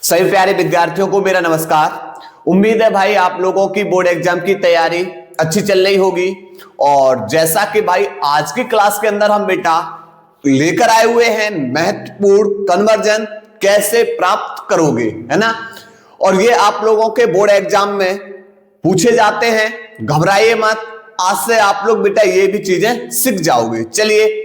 सभी प्यारे विद्यार्थियों को मेरा नमस्कार। उम्मीद है भाई आप लोगों की बोर्ड एग्जाम की तैयारी अच्छी चल रही होगी। और जैसा कि भाई आज की क्लास के अंदर हम बेटा लेकर आए हुए हैं महत्वपूर्ण कन्वर्जन कैसे प्राप्त करोगे, है ना। और ये आप लोगों के बोर्ड एग्जाम में पूछे जाते हैं, घबराइए मत। आज से आप लोग बेटा ये भी चीजें सीख जाओगे। चलिए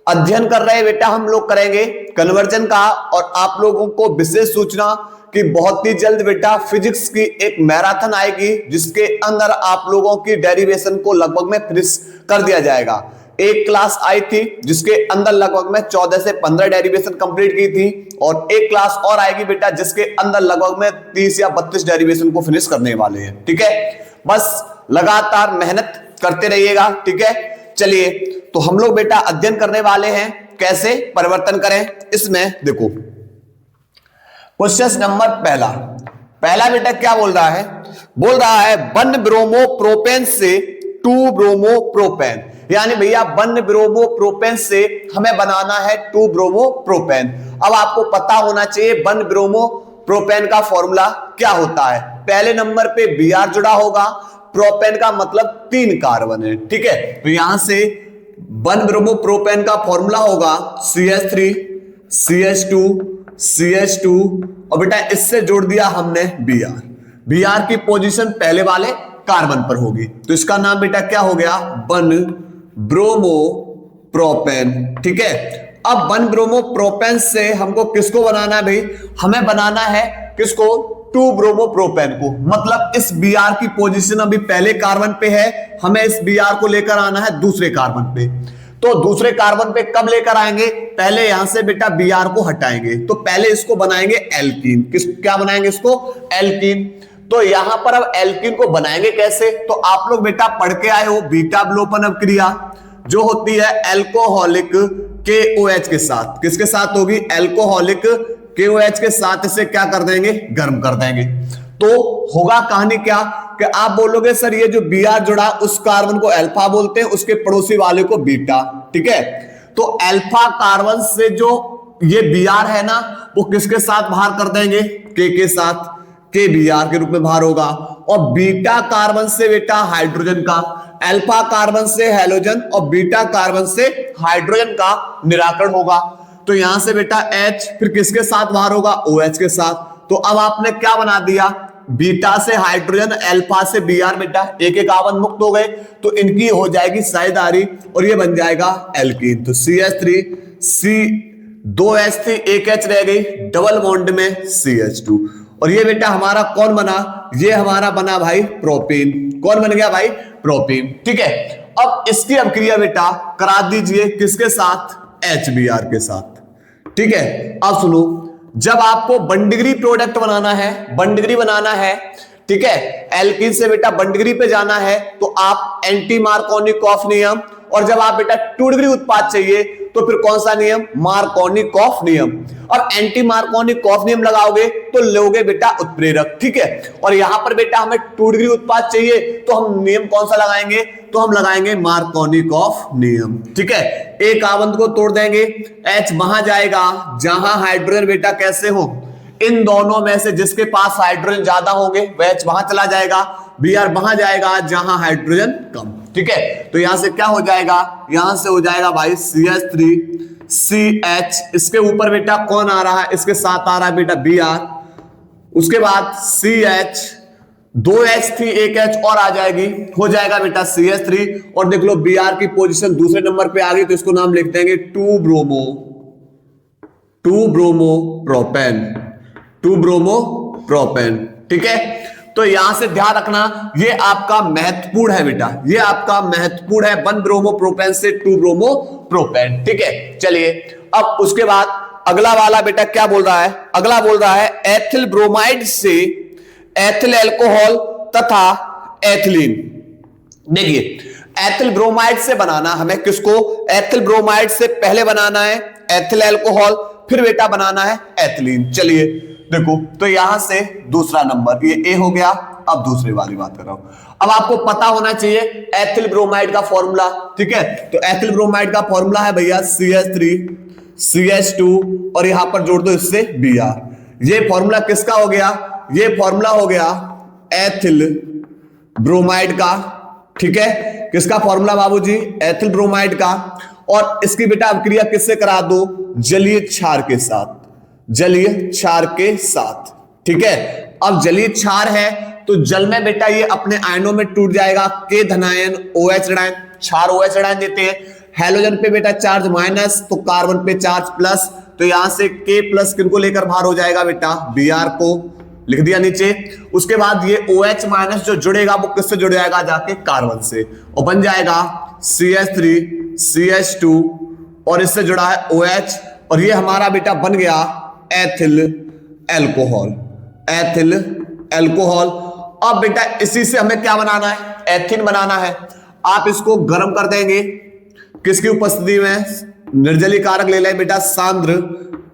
अध्ययन कर रहे हैं बेटा, हम लोग करेंगे कन्वर्जन का। और आप लोगों को विशेष सूचना कि बहुत ही जल्द बेटा फिजिक्स की एक मैराथन आएगी जिसके अंदर आप लोगों की डेरिवेशन को लगभग में फिनिश कर दिया जाएगा। एक क्लास आई थी जिसके अंदर लगभग में 14 से 15 डेरिवेशन कंप्लीट की थी, और एक क्लास और आएगी बेटा जिसके अंदर लगभग में 30 या 32 डेरिवेशन को फिनिश करने वाले हैं। ठीक है, बस लगातार मेहनत करते रहिएगा। ठीक है, चलिए तो हम लोग बेटा अध्ययन करने वाले हैं कैसे परिवर्तन करें। इसमें देखो क्वेश्चन नंबर पहला बेटा क्या बोल रहा है, बोल रहा है 1 ब्रोमो प्रोपेन से 2 ब्रोमो प्रोपेन। यानी भैया 1 ब्रोमो प्रोपेन से हमें बनाना है 2 ब्रोमो प्रोपेन। अब आपको पता होना चाहिए 1 ब्रोमो प्रोपेन का फॉर्मूला क्या होता है। पहले नंबर पे Br जुड़ा होगा, प्रोपेन का मतलब 3 कार्बन है। ठीक है, तो यहां से 1 ब्रोमो प्रोपेन का फॉर्मूला होगा CH3 CH2 CH2 और बेटा इससे जोड़ दिया हमने Br की पोजीशन पहले वाले कार्बन पर होगी, तो इसका नाम बेटा क्या हो गया 1 ब्रोमो प्रोपेन। ठीक है, अब 1 ब्रोमो प्रोपेन से हमको किसको बनाना है भाई, हमें बनाना है किसको 2 ब्रोमो प्रोपेन को। मतलब इस Br की पोजीशन अभी पहले कार्बन पे है, हमें इस Br को लेकर आना है दूसरे कार्बन पे। तो दूसरे कार्बन पे कब लेकर आएंगे, पहले यहां से बेटा Br को हटाएंगे, तो पहले इसको बनाएंगे एल्कीन। क्या बनाएंगे इसको, एल्कीन। तो यहां पर अब एल्कीन को बनाएंगे कैसे, तो आप लोग बेटा पढ़ के आए हो बीटा अवलोपन अभिक्रिया जो होती है एल्कोहलिक KOH के साथ। किसके साथ होगी, एल्कोहलिक KOH के साथ इसे क्या कर देंगे, गर्म कर देंगे। तो होगा कहानी क्या कि आप बोलोगे सर ये जो Br जुड़ा उस कार्बन को अल्फा बोलते हैं, उसके पड़ोसी वाले को बीटा। ठीक है, तो अल्फा कार्बन से जो ये Br है ना वो किसके साथ बाहर कर देंगे, के साथ, KBr के रूप में बाहर होगा। और बीटा कार्बन से बेटा हाइड्रोजन का, अल्फा कार्बन से हैलोजन और बीटा कार्बन से हाइड्रोजन का निराकरण होगा। तो यहां से बेटा H फिर किसके साथ बाहर होगा, OH के साथ। तो अब आपने क्या बना दिया, बीटा से हाइड्रोजन अल्फा से Br बेटा एक एक आवन मुक्त हो गए, तो इनकी हो जाएगी साझेदारी और ये बन जाएगा एल्कीन। तो CH3 C 2H थी, एक H रह गई, डबल बॉन्ड में CH2। और ये बेटा हमारा कौन बना, ये हमारा बना भाई प्रोपीन। कौन बन गया भाई, प्रोपीन। ठीक है, अब इसकी अभिक्रिया बेटा करा दीजिए किसके साथ, HBr के साथ। ठीक है, अब सुनो, जब आपको 1 डिग्री प्रोडक्ट बनाना है, 1 डिग्री बनाना है, ठीक है, एल्कीन से बेटा 1 डिग्री पे जाना है, तो आप एंटी मार्कोनिकॉफ नियम, और जब आप बेटा 2 डिग्री उत्पाद चाहिए तो फिर कौन सा नियम, मार्कोनिकॉफ नियम। और एंटी मार्कोनिकॉफ नियम लगाओगे तो लोगे बेटा उत्प्रेरक। ठीक है, और यहां पर बेटा हमें 2 डिग्री उत्पाद चाहिए तो हम नियम कौन सा लगाएंगे, तो हम लगाएंगे मार्कोनिकॉफ नियम। ठीक है, एक आबंध को तोड़ देंगे, H वहां जाएगा जहां हाइड्रोजन बेटा कैसे हो, इन दोनों में से जिसके पास हाइड्रोजन ज्यादा होंगे वह H वहां चला जाएगा, Br वहां जाएगा जहां हाइड्रोजन कम। ठीक है, तो यहां से क्या हो जाएगा, यहां से हो जाएगा भाई CH3 CH, इसके ऊपर बेटा कौन आ रहा है, इसके साथ आ रहा है बेटा Br, उसके बाद CH 2H थी, एक H और आ जाएगी, हो जाएगा बेटा CH3। और देख लो Br की पोजीशन दूसरे नंबर पे आ गई, तो इसको नाम लिख देंगे 2 ब्रोमो प्रोपेन, 2 ब्रोमो प्रोपेन। ठीक है, तो यहां से ध्यान रखना ये आपका महत्वपूर्ण है बेटा, ये आपका महत्वपूर्ण है 1 ब्रोमो प्रोपेन से 2 ब्रोमो प्रोपेन। ठीक है, चलिए अब उसके बाद अगला वाला बेटा क्या बोल रहा है, अगला बोल रहा है एथिल ब्रोमाइड से एथिल अल्कोहल तथा एथिलीन। देखिए एथिल ब्रोमाइड से बनाना हमें किसको, एथिल ब्रोमाइड से पहले बनाना है एथिल अल्कोहल, फिर बेटा बनाना है एथिलीन। चलिए देखो, तो यहां से दूसरा नंबर ये A हो गया। अब दूसरे वाली बात कर रहा हूं, अब आपको पता होना चाहिए एथिल ब्रोमाइड का फॉर्मूला। ठीक है, तो एथिल ब्रोमाइड का फॉर्मूला है भैया CH3 CH2 और यहां पर जोड़ दो इससे Br। ये फॉर्मूला किसका हो गया? ये फॉर्मूला हो गया एथिल ब्रोमाइड का, ठीक है। किसका फॉर्मूला बाबूजी? एथिल ब्रोमाइड का। और इसकी बेटा अभिक्रिया किससे करा दो? जलीय क्षार के साथ, जलीय क्षार के साथ, ठीक है। अब जलीय क्षार है तो जल में बेटा ये अपने आयनों में टूट जाएगा, के धनायन OH ऋणायन, क्षार OH ऋणायन देते हैं। हेलोजन पे बेटा चार्ज माइनस तो कार्बन पे चार्ज प्लस, तो यहां से K प्लस किनको लेकर बाहर हो जाएगा बेटा? Br को लिख दिया नीचे। उसके बाद ये OH माइनस जो जुड़ेगा वो किससे जुड़ जाएगा? जाके कार्बन से, और बन जाएगा CH3 CH2 और इससे जुड़ा है OH, और ये हमारा बेटा बन गया एथिल एल्कोहल, एथिल एल्कोहल। अब बेटा इसी से हमें क्या बनाना है? एथीन बनाना है। आप इसको गर्म कर देंगे, किसकी उपस्थिति में? निर्जलीय कारक ले लें बेटा सांद्र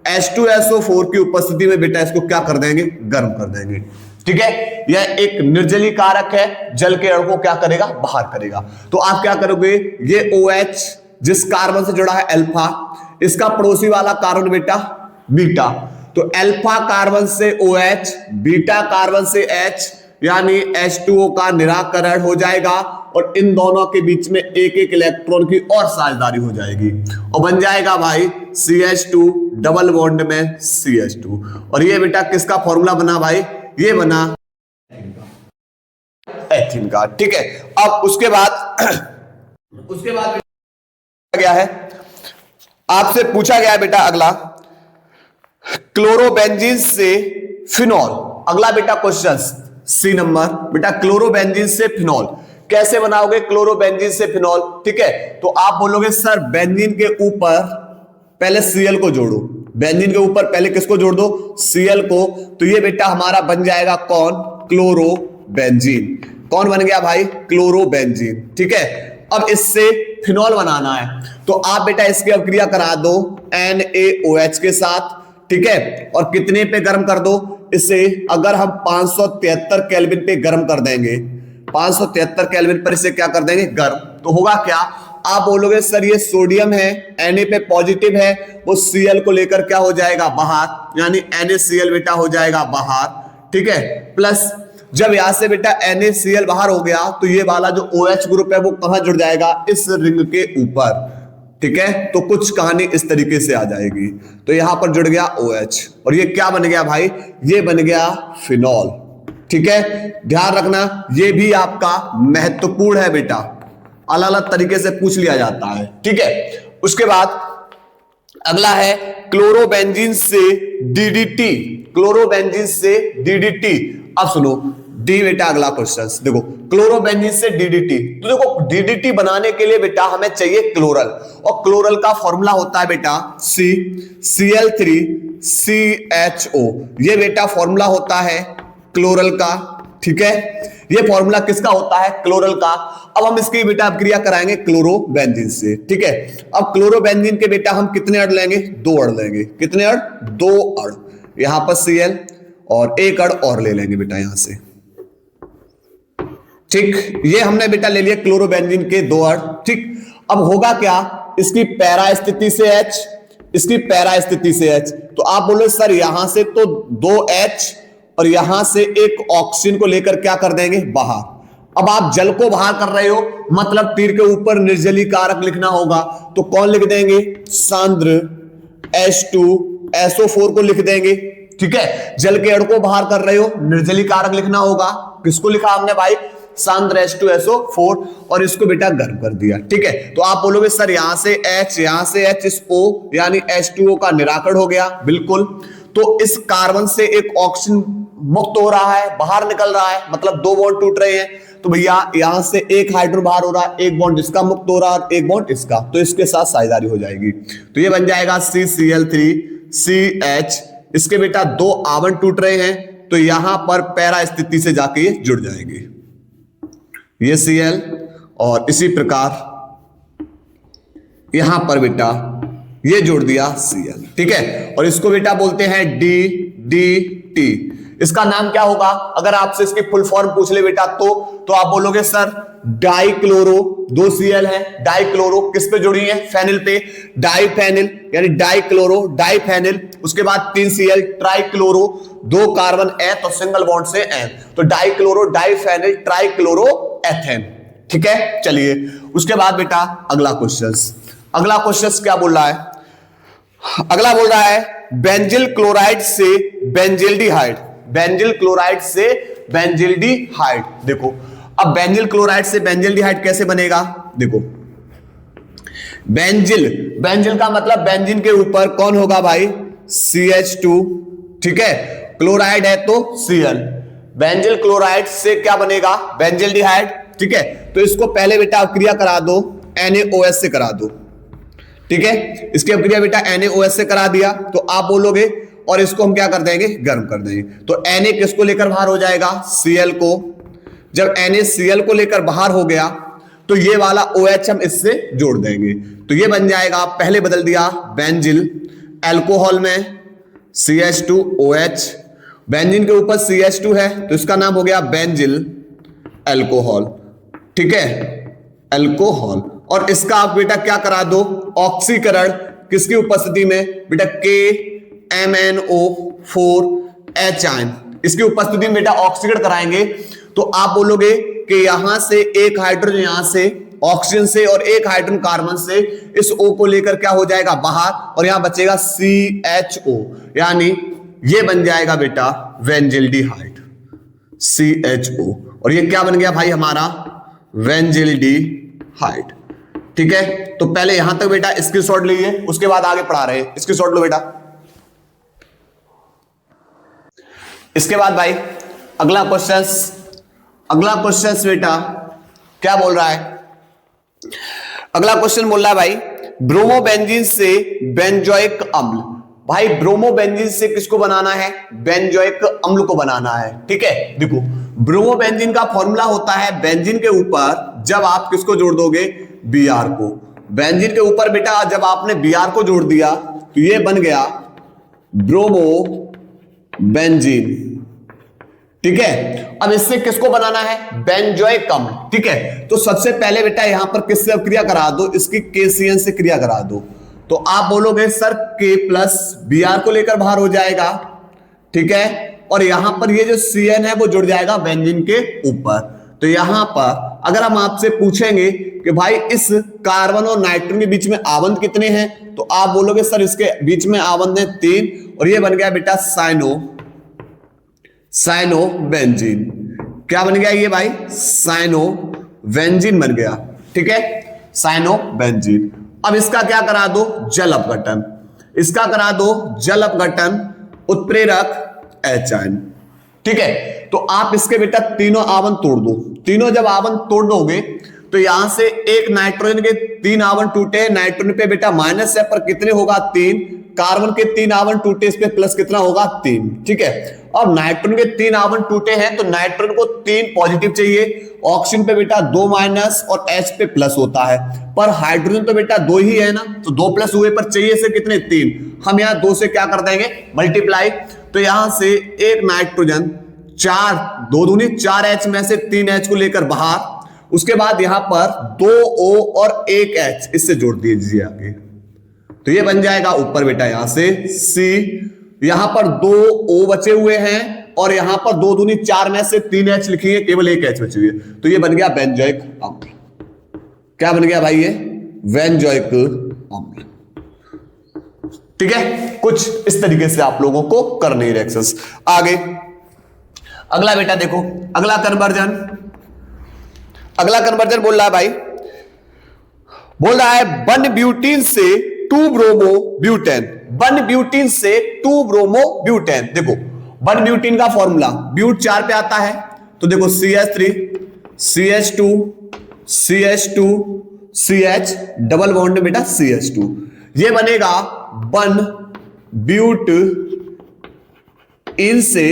H2SO4 की उपस्थिति में बेटा इसको क्या कर देंगे? गर्म कर देंगे, ठीक है। यह एक निर्जलीय कारक है, जल के अणु को क्या करेगा? बाहर करेगा। तो आप क्या करोगे? ये OH जिस कार्बन से जुड़ा है अल्फा, इसका पड़ोसी वाला कार्बन बेटा बीटा, तो अल्फा कार्बन से OH, बीटा कार्बन से H, यानी H2O का निराकरण हो जाएगा और इन दोनों के बीच में एक एक इलेक्ट्रॉन की और साझेदारी हो जाएगी और बन जाएगा भाई CH2 डबल बॉन्ड में CH2। और ये बेटा किसका फॉर्मूला बना भाई? ये बना एथीन का, ठीक है। अब उसके बाद गया है, आपसे पूछा गया है बेटा अगला, क्लोरोबेंजीन से फिनॉल। अगला बेटा क्वेश्चन सी नंबर बेटा, क्लोरोबेंजीन से फिनॉल कैसे बनाओगे? क्लोरोबेंजीन से फिनॉल, ठीक है। तो आप बोलोगे सर बेंजीन के ऊपर पहले Cl को जोड़ो, बेंजीन के ऊपर पहले किसको जोड़ दो? Cl को। तो ये बेटा हमारा बन जाएगा कौन? क्लोरोबेंजीन। कौन बन गया भाई? क्लोरोबेंजीन, ठीक है। अब इससे फिनॉल बनाना है तो आप बेटा इसकी अभिक्रिया करा दो NaOH के साथ, ठीक है। और कितने पे गर्म कर दो इसे? अगर हम 573 केल्विन पे गर्म कर देंगे, 573 केल्विन पर इसे क्या कर देंगे? गर्म। तो होगा क्या? आप बोलोगे सर ये सोडियम है, Na पे पॉजिटिव है, वो Cl को लेकर क्या हो जाएगा? बाहर, यानी NaCl बेटा हो जाएगा बाहर, ठीक है। प्लस जब यहां से बेटा NaCl बाहर हो गया तो ये वाला जो OH ग्रुप है वो कहां जुड़ जाएगा? इस रिंग के ऊपर, ठीक है। तो कुछ कहानी इस तरीके से आ जाएगी। तो यहां पर जुड़ गया OH और ये क्या बन गया भाई? ये बन गया फिनॉल, ठीक है। ध्यान रखना ये भी आपका महत्वपूर्ण है बेटा, अलग अलग तरीके से पूछ लिया जाता है, ठीक है। उसके बाद अगला है क्लोरोबेंजीन से DDT, क्लोरोबेंजीन से DDT। अब सुनो डी बेटा, अगला क्वेश्चन देखो, क्लोरोबेंजीन से DDT। तो देखो DDT बनाने के लिए बेटा हमें चाहिए क्लोरल, और क्लोरल का फॉर्मूला होता है बेटा CCl3CHO। ये बेटा फॉर्मूला होता है क्लोरल का, ठीक है। ये फॉर्मूला किसका होता है? क्लोरल का। अब हम इसकी बेटा अभिक्रिया कराएंगे क्लोरोबेंजीन से, ठीक है। अब क्लोरोबेंजीन के बेटा हम कितने अण लेंगे? 2 अण लेंगे। कितने अण? 2 अण। यहां पर Cl और 1 अण और ले लेंगे बेटा यहां से, ठीक। ये हमने बेटा ले लिया क्लोरोबेंजीन के 2 अण, ठीक। अब होगा क्या? इसकी पैरा स्थिति से H, इसकी पैरा स्थिति से H। तो आप बोलो सर यहां से तो 2H और यहां से एक ऑक्सीजन को लेकर क्या कर देंगे? बाहर। अब आप जल को बाहर कर रहे हो, मतलब तीर के ऊपर निर्जलीय कारक लिखना होगा, तो कौन लिख देंगे? सांद्र H2SO4 को लिख देंगे, ठीक है। जल के अणु को बाहर कर रहे हो, निर्जलीय कारक लिखना होगा। किसको लिखा हमने भाई? सांद्र H2SO4, और इसको बेटा गर्म कर दिया, ठीक है। तो आप बोलोगे सर यहां से H, यहां से H, इस O यानी H2O का निराकरण हो गया, बिल्कुल। तो इस कार्बन से एक ऑक्सीजन मुक्त हो रहा है, बाहर निकल रहा है, मतलब 2 बॉन्ड टूट रहे हैं। तो भैया यहां से एक हाइड्रोजन बाहर हो रहा है, एक बॉन्ड इसका मुक्त हो रहा है, एक बॉन्ड इसका, तो इसके साथ साझेदारी हो जाएगी। तो ये बन जाएगा CCl3CH। इसके बेटा 2 आवरण टूट रहे हैं, तो यहां पर पैरा स्थिति से जाके ये जुड़ जाएंगे, ये Cl, और इसी प्रकार यहां पर बेटा ये जोड़ दिया Cl, ठीक है। और इसको बेटा बोलते हैं DDT। इसका नाम क्या होगा? अगर आपसे इसकी फुल फॉर्म पूछ ले बेटा तो आप बोलोगे सर डाइक्लोरो, 2 Cl है, डाइक्लोरो किस पे जुड़ी है? फेनिल पे, डाइफेनिल यानी डाइक्लोरो डाइफेनिल, उसके बाद 3 Cl ट्राइक्लोरो, 2 कार्बन एथ और सिंगल बॉन्ड से एन, तो डाइक्लोरो डाइफेनिल ट्राइक्लोरो एथेन। ठीक है, चलिए उसके बाद बेटा अगला क्वेश्चन क्या बोल रहा है? अगला बोल रहा है बेंजिल क्लोराइड से बेंजिल्डिहाइड, बेंजिल क्लोराइड से बेंजिल्डिहाइड। देखो अब बेंजिल क्लोराइड से बेंजिल्डिहाइड कैसे बनेगा? देखो बेंजिल का मतलब बेंजीन के ऊपर कौन होगा भाई? CH2, ठीक है, क्लोराइड है तो Cl, बेंजिल क्लोराइड से क्या बनेगा? बेंजिल्डिहाइड। ठीक है, तो इसको पहले बेटा अभिक्रिया करा दो NaOH से करा दो। ठीक है, इसकी अभिक्रिया बेटा NaOH से करा दिया तो आप बोलोगे और इसको हम क्या कर देंगे? गर्म कर देंगे। तो Na किसको लेकर बाहर हो जाएगा? Cl को। जब NaCl को लेकर बाहर हो गया तो ये वाला OH हम इससे जोड़ देंगे, तो ये बन जाएगा, पहले बदल दिया बेंजिल, अल्कोहल में CH2OH, बेंजीन के ऊपर CH2 है तो इसका नाम हो गया बेंजिल अल्कोहल। ठीक है, अल्कोहल। और इसका आप बेटा क्या करा दो? ऑक्सीकरण, किसकी उपस्थिति में? बेटा KMnO4H आयन, इसकी उपस्थिति में बेटा ऑक्सीकरण कराएंगे तो आप बोलोगे कि यहां से एक हाइड्रोजन, यहां से ऑक्सीजन से और एक हाइड्रोजन कार्बन से इस O को लेकर क्या हो जाएगा? बाहर, और यहां बचेगा CHO, यानी ये बन जाएगा बेटा बेंजिल्डिहाइड, CHO, और ये क्या बन गया भाई हमारा? बेंजिल्डिहाइड। ठीक है, तो पहले यहां तक बेटा स्क्रीनशॉट लीजिए, उसके बाद आगे पढ़ा रहे हैं। स्क्रीनशॉट लो बेटा। इसके बाद भाई अगला क्वेश्चन बेटा क्या बोल रहा है? अगला क्वेश्चन बोल रहा है भाई ब्रोमोबेंजीन से बेंजोइक अम्ल। भाई ब्रोमोबेंजीन से किसको बनाना है? बेंजोइक अम्ल को बनाना है। ठीक है, देखो ब्रोमोबेंजीन का फॉर्मूला होता है बेंजीन के ऊपर जब आप किसको जोड़ दोगे? Br को। बेंजीन के ऊपर बेटा जब आपने Br को जोड़ दिया तो ये बन गया ब्रोमोबेंजीन। ठीक है, अब इससे किसको बनाना है? बेंजोइक अम्ल। ठीक है, तो सबसे पहले बेटा यहां पर किससे क्रिया करा दो? इसकी KCN से क्रिया करा दो, तो आप बोलोगे सर K प्लस Br को लेकर बाहर हो जाएगा। ठीक है, और यहां पर ये जो Cn है वो जुड़ जाएगा बेंजीन के ऊपर। तो यहां पर अगर हम आपसे पूछेंगे कि भाई इस कार्बन और नाइट्रोजन के बीच में आवंत कितने हैं, तो आप बोलोगे सर इसके बीच में आवंत है 3, और ये बन गया बेटा साइनोबेंजीन। क्या बन गया ये भाई? साइनोबेंजीन बन गया। ठीक है, साइनोबेंजीन। अब इसका क्या करा दो? जल अपघटन। इसका करा दो जल अपघटन, उत्प्रेरक H आयन। ठीक है, तो आप इसके बेटा तीनों आवंत तोड़ दो। तीनों जब आवंत तोड़ दोगे तो यहां से एक नाइट्रोजन के 3 आवंत टूटे, नाइट्रोजन पे बेटा माइनस है पर कितने होगा? 3। कार्बन के 3 आवंत टूटे, इस पे प्लस कितना होगा? 3। ठीक है, अब नाइट्रोजन के 3 आवंत टूटे हैं तो नाइट्रोजन को 3 पॉजिटिव चाहिए, ऑक्सीजन पे बेटा 2 माइनस और H पे प्लस होता है, पर हाइड्रोजन तो बेटा 2 ही है ना, तो 2 प्लस हुए पर चाहिए से कितने? 3। हम यहां 2 से क्या कर देंगे? मल्टीप्लाई। तो यहां से एक नाइट्रोजन 4, 2 दूनी 4H में से 3H को लेकर बाहर, उसके बाद यहां पर 2O और 1H इससे जोड़ दीजिए आगे, तो ये बन जाएगा ऊपर बेटा यहां से C, यहां पर 2O बचे हुए हैं और यहां पर 2 दूनी 4 में से 3H लिखिए, केवल 1H बची हुई है, तो ये बन गया बेंजोइक अम्ल। क्या बन गया भाई? ये बेंजोइक अम्ल। ठीक है, कुछ इस तरीके से आप लोगों को करनी है रिएक्शंस। आगे अगला बेटा देखो, अगला कन्वर्जन बोल रहा है भाई, बोल रहा है 1 ब्यूटीन से 2 ब्रोमो ब्यूटेन। 1 ब्यूटीन से 2 ब्रोमो ब्यूटेन। देखो 1 ब्यूटीन का फॉर्मूला ब्यूट 4 पे आता है, तो देखो CH3 CH2 CH2 CH double bond में बेटा CH2, ये बनेगा 1 ब्यूट इनसे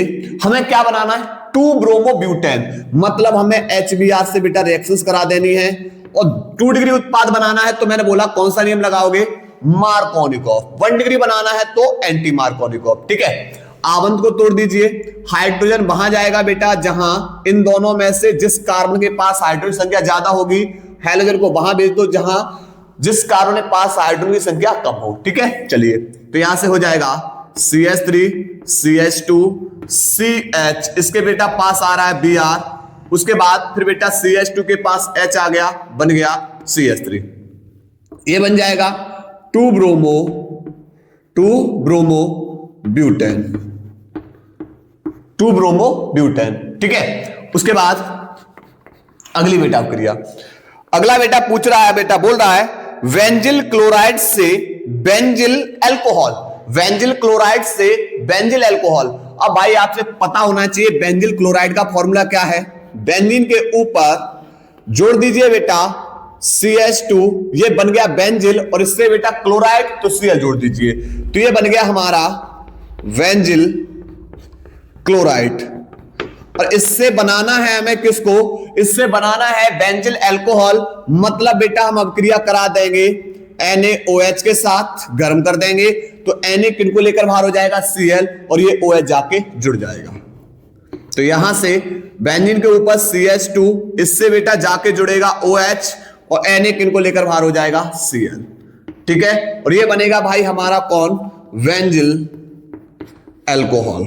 हमें क्या बनाना है? 2 ब्रोमो ब्यूटेन, मतलब हमें HBr से बेटा रिएक्शंस करा देनी है और 2 डिग्री उत्पाद बनाना है, तो मैंने बोला कौन सा नियम लगाओगे? मार्कोनिकॉफ। 1 डिग्री बनाना है तो एंटी मार्कोनिकॉफ। ठीक है, आवंत को तोड़ दीजिए, हाइड्रोजन वहां जाएगा बेटा जहां इन दोनों में से जिस कार्बन के पास हाइड्रोजन संख्या ज्यादा होगी, हैलोजन को वहां भेज दो जहां जिस कार्बन के पास हाइड्रोजन की संख्या कम हो। ठीक है, चलिए तो यहां से हो जाएगा CH3 CH2 CH, इसके बेटा पास आ रहा है Br, उसके बाद फिर बेटा CH2 के पास H आ गया, बन गया CH3, ये बन जाएगा 2 ब्रोमो ब्यूटेन, 2 ब्रोमो ब्यूटेन। ठीक है, उसके बाद अगली बेटा क्रिया, अगला बेटा पूछ रहा है, बेटा बोल रहा है बेंजिल क्लोराइड से बेंजिल अल्कोहल, बेंजिल क्लोराइड से बेंजिल अल्कोहल। अब भाई आपसे पता होना चाहिए बेंजिल क्लोराइड का फॉर्मूला क्या है। बेंजीन के ऊपर जोड़ दीजिए बेटा CH2, ये बन गया बेंजिल, और इससे बेटा क्लोराइड तो Cl जोड़ दीजिए, तो ये बन गया हमारा बेंजिल क्लोराइड। और इससे बनाना है हमें किसको, इससे बनाना है बेंजिल अल्कोहल, मतलब बेटा हम अभिक्रिया करा देंगे NaOH के साथ, गर्म कर देंगे तो Na किनको लेकर बाहर हो जाएगा Cl, और ये OH जाके जुड़ जाएगा। तो यहां से बेंजीन के ऊपर CH2, इससे बेटा जाके जुड़ेगा OH, और Na किनको लेकर बाहर हो जाएगा Cl। ठीक है, और ये बनेगा भाई हमारा कौन, बेंजिल अल्कोहल।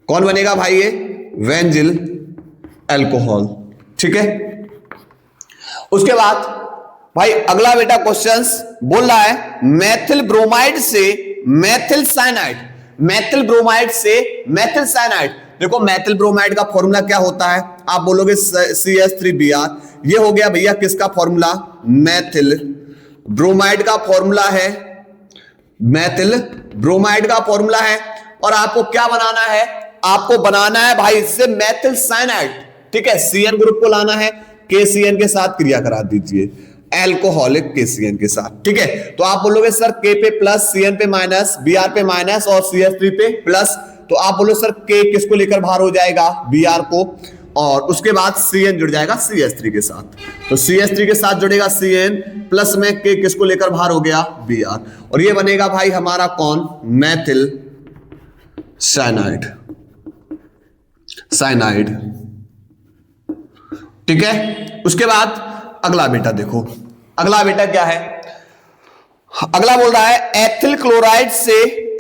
कौन बनेगा भाई, ये बेंजिल अल्कोहल। ठीक है, उसके बाद भाई अगला बेटा क्वेश्चंस बोल रहा है मेथिल ब्रोमाइड से मेथिल साइनाइड, मेथिल ब्रोमाइड से मेथिल साइनाइड। देखो मेथिल ब्रोमाइड का फॉर्मूला क्या होता है, आप बोलोगे CH3Br, ये हो गया भैया किसका फॉर्मूला, मेथिल ब्रोमाइड का फॉर्मूला है, मेथिल ब्रोमाइड का फॉर्मूला है। और आपको क्या बनाना है, आपको बनाना है भाई इससे मेथिल साइनाइड। ठीक है, Cn ग्रुप को लाना है, KCN के साथ क्रिया करा दीजिए, एल्कोहलिक KCN के साथ। ठीक है, तो आप बोलोगे सर K पे प्लस, Cn पे माइनस, Br पे माइनस और CH3 पे प्लस, तो आप बोलो सर K किसको लेकर बाहर हो जाएगा, Br को, और उसके बाद Cn जुड़ जाएगा CH3 के साथ, तो CH3 के साथ जुड़ेगा Cn, प्लस में K किसको लेकर बाहर हो गया, Br, और ये बनेगा भाई हमारा कौन, मेथिल साइनाइड, साइनाइड। ठीक है, उसके बाद अगला बेटा देखो, अगला बेटा क्या है, अगला बोल रहा है एथिल क्लोराइड से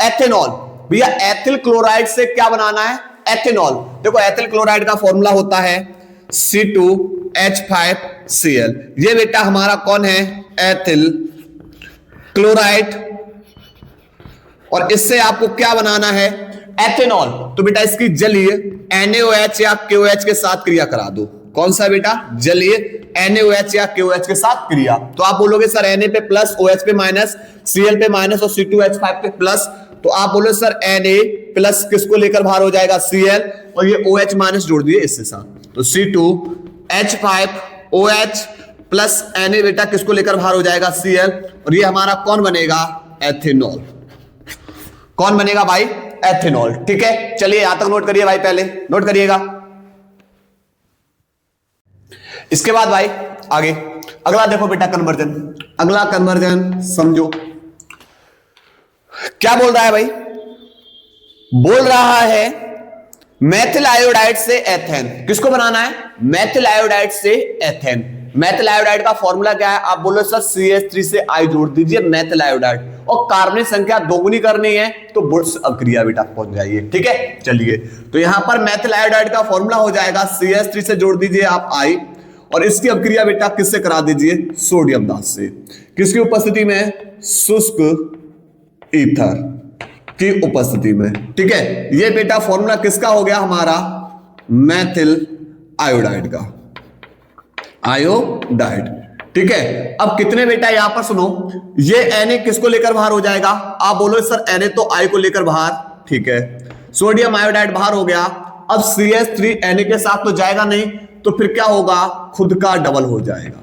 एथेनॉल। भैया एथिल क्लोराइड से क्या बनाना है, एथेनॉल। देखो एथिल क्लोराइड का फॉर्मूला होता है C2H5Cl, ये बेटा हमारा कौन है, एथिल क्लोराइड, और इससे आपको क्या बनाना है, एथेनॉल। तो बेटा इसकी जलीय NaOH या KOH के साथ क्रिया करा दो। कौन सा बेटा, जलीय NaOH या KOH के साथ क्रिया। तो आप बोलोगे सर Na पे प्लस, OH पे माइनस, Cl पे माइनस और C2H5 पे प्लस, तो आप बोलो सर Na प्लस किसको लेकर बाहर हो जाएगा, Cl, और ये OH माइनस जोड़ दिए इससे साथ, तो C2H5OH प्लस Na बेटा किसको लेकर बाहर हो जाएगा, Cl, और ये हमारा कौन बनेगा, एथेनॉल। कौन बनेगा भाई, एथेनॉल। ठीक है, चलिए यहां तक नोट करिए भाई, पहले नोट करिएगा। इसके बाद भाई आगे अगला देखो बेटा कन्वर्जन, अगला कन्वर्जन समझो क्या बोल रहा है भाई, बोल रहा है मेथिल आयोडाइड से एथेन। किसको बनाना है, मेथिल आयोडाइड से एथेन। मेथिल आयोडाइड का फॉर्मूला क्या है, आप बोलो सर CH3 से I जोड़ दीजिए मेथिल आयोडाइड, और कार्बनिक संख्या दोगुनी करनी है तो बुर्स अभिक्रिया बेटा पहुंच जाइए। ठीक है, चलिए तो यहां पर मेथिल आयोडाइड का फॉर्मूला हो जाएगा CH3 से जोड़ दीजिए आप I, और इसकी अभिक्रिया बेटा किससे करा दीजिए, सोडियम दास से। किसकी उपस्थिति में, शुष्क ईथर की उपस्थिति में। ठीक है, ये बेटा फॉर्मूला किसका हो गया, हमारा मेथिल आयोडाइड का, आयोडाइड। ठीक है, अब कितने बेटा यहां पर सुनो, ये Na किसको लेकर बाहर हो जाएगा, आप बोलो सर Na तो I को लेकर बाहर। ठीक है, सोडियम आयोडाइड बाहर हो गया, अब CH3 Na के साथ तो जाएगा नहीं, तो फिर क्या होगा, खुद का डबल हो जाएगा,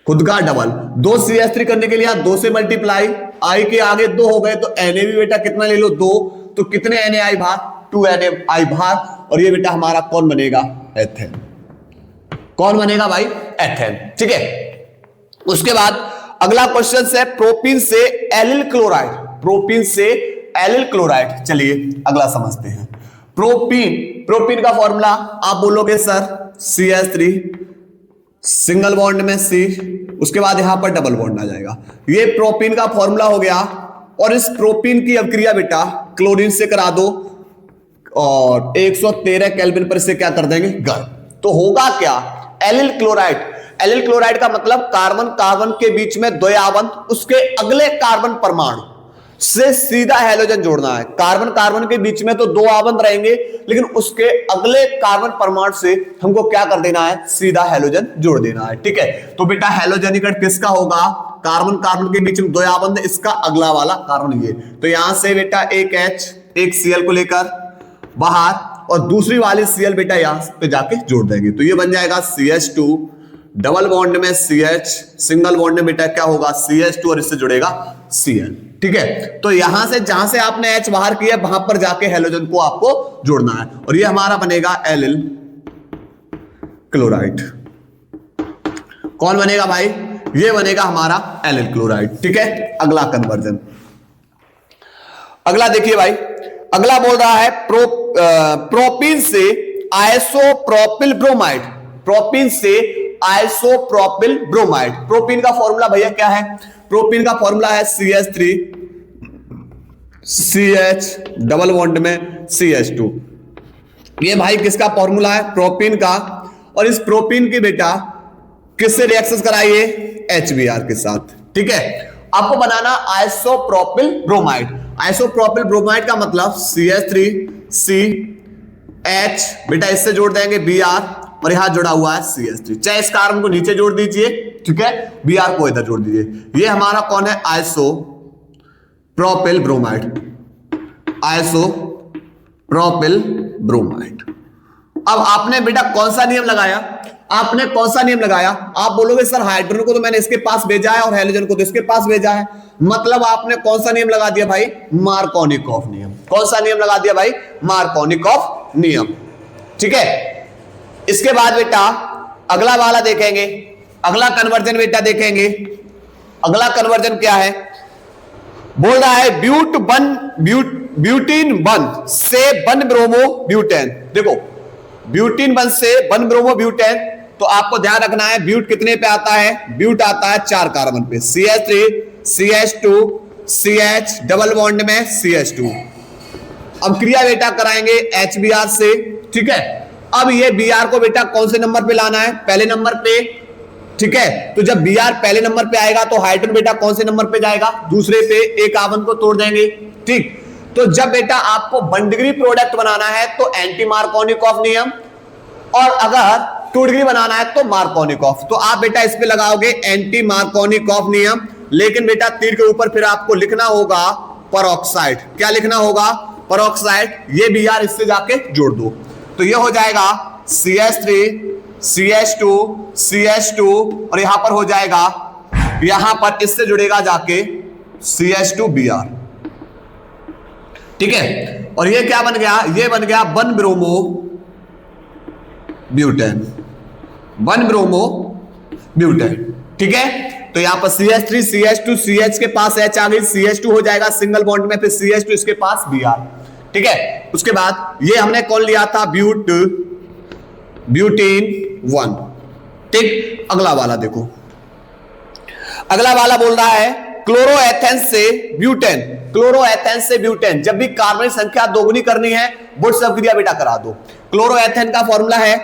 खुद का डबल। 2 CH3 करने के लिए 2 से मल्टीप्लाई, I के आगे 2 हो गए तो Na भी बेटा कितना ले लो, 2, तो कितने Na आई बाहर, 2 Na आई बाहर, और ये बेटा हमारा कौन बनेगा, एथेन। कौन बनेगा भाई, एथेन। ठीक है, उसके बाद अगला क्वेश्चन है प्रोपीन से एलिल क्लोराइड, प्रोपीन से एलिल क्लोराइड। चलिए अगला समझते हैं। प्रोपीन का फॉर्मूला आप बोलोगे सर CH3 सिंगल बॉन्ड में C, उसके बाद यहां पर डबल बॉन्ड आ जाएगा। ये प्रोपीन का फॉर्मूला हो गया। और इस प्रोपीन की अभिक्रिया बेटा क्लोरीन से करा दो और 113 केल्विन पर इसे क्या कर देंगे गर्म। तो होगा क्या एलिल क्लोराइड। एलिल क्लोराइड का मतलब कार्बन कार्बन के बीच में द्वयाबंध, उसके अगले कार्बन परमाणु से सीधा हैलोजन जोड़ना है। कार्बन कार्बन के बीच में तो दो आबंध रहेंगे, लेकिन उसके अगले कार्बन परमाणु से हमको क्या कर देना है, सीधा हैलोजन जोड़ देना है। ठीक है, तो बेटा हैलोजनीकरण किसका होगा, कार्बन कार्बन के बीच में दो आबंध, इसका अगला वाला कार्बन ये। तो यहां से बेटा एक H एक Cl को लेकर बाहर और दूसरी वाली Cl बेटा यहां पे जाके जोड़ देंगे। तो ये बन जाएगा CH2 डबल बॉन्ड में CH, सिंगल बॉन्ड में बेटा क्या होगा CH2 और इससे जुड़ेगा Cl। ठीक है, तो यहां से जहां से आपने H बाहर किया वहां पर जाके हैलोजन को आपको जोड़ना है और ये हमारा बनेगा एलिल क्लोराइड। कौन बनेगा भाई, ये बनेगा हमारा एलिल क्लोराइड। ठीक है, अगला कन्वर्जन। अगला देखिए भाई, अगला बोल रहा है प्रोपीन से आइसोप्रोपिल ब्रोमाइड। प्रोपीन से आइसोप्रोपिल ब्रोमाइड। प्रोपीन का फॉर्मूला भैया क्या है, प्रोपीन का फॉर्मूला है CH3 CH डबल बॉन्ड में CH2। ये भाई किसका फॉर्मूला है, प्रोपीन का। और इस प्रोपीन की बेटा किससे रिएक्शन कराइए, HBr के साथ। ठीक है, आपको बनाना आइसोप्रोपिल ब्रोमाइड। आइसोप्रोपिल ब्रोमाइड का मतलब CH3 CH बेटा इससे जोड़ देंगे Br और यहां जुड़ा हुआ है CH3। चाहे इस कार्बन को नीचे जोड़ दीजिए, ठीक है, Br को इधर जोड़ दीजिए। ये हमारा कौन है, आइसोप्रोपिल ब्रोमाइड। Isopropyl bromide. अब आपने बेटा कौन सा नियम लगाया, आपने कौन सा नियम लगाया, आप बोलोगे सर हाइड्रोजन को तो मैंने इसके पास भेजा है और हेलोजन को तो इसके पास भेजा है, मतलब आपने कौन सा नियम लगा दिया भाई, मार्कोनिकॉफ नियम। कौन सा नियम लगा दिया भाई, मार्कोनिकॉफ नियम। ठीक है, इसके बाद बेटा अगला वाला देखेंगे, अगला कन्वर्जन बेटा देखेंगे। अगला कन्वर्जन क्या है, बोल रहा है ब्यूटीन बन से बन ब्रोमो ब्यूटेन। देखो ब्यूटीन बन से बन ब्रोमो ब्यूटेन, तो आपको ध्यान रखना है ब्यूट कितने पे आता है, ब्यूट आता है 4 कार्बन पे, CH3 CH2 CH double bond में CH2। अब क्रिया बेटा कराएंगे HBr से। ठीक है, अब ये Br को बेटा कौन से नंबर पे लाना है, पहले नंबर पे। ठीक है, तो जब Br पहले नंबर पे आएगा तो हाइड्रोजन बेटा कौन से नंबर पे जाएगा, दूसरे पे, एक कार्बन को तोड़ देंगे। ठीक, तो जब बेटा आपको 1 डिग्री प्रोडक्ट बनाना है तो एंटी मार्कोनिकॉफ नियम, और अगर 2 डिग्री बनाना है तो मार्कोनिकॉफ। तो आप बेटा इस पे लगाओगे एंटी मार्कोनिकॉफ नियम, लेकिन बेटा तीर के ऊपर फिर आपको लिखना होगा परऑक्साइड। क्या लिखना होगा, परऑक्साइड। ये Br इससे जाके जोड़ दो, तो ये हो जाएगा CH3 CH2 CH2 और यहां पर हो जाएगा, यहां पर इससे जुड़ेगा जाके CH2 Br। ठीक है, और ये क्या बन गया, ये बन गया 1 ब्रोमो ब्यूटेन, 1 ब्रोमो ब्यूटेन। ठीक है, तो यहां पर CH3 CH2 CH के पास H आ गई, CH2 हो जाएगा सिंगल बॉन्ड में, फिर CH2 इसके पास Br। ठीक है, उसके बाद ये हमने कौन लिया था, ब्यूटीन 1। ठीक, अगला वाला देखो, अगला वाला बोल रहा है क्लोरोएथेन से ब्यूटेन। क्लोरोएथेन से ब्यूटेन, जब भी कार्बन संख्या दोगुनी करनी है वुड्स अभिक्रिया बेटा करा दो। क्लोरोएथेन का फॉर्मूला है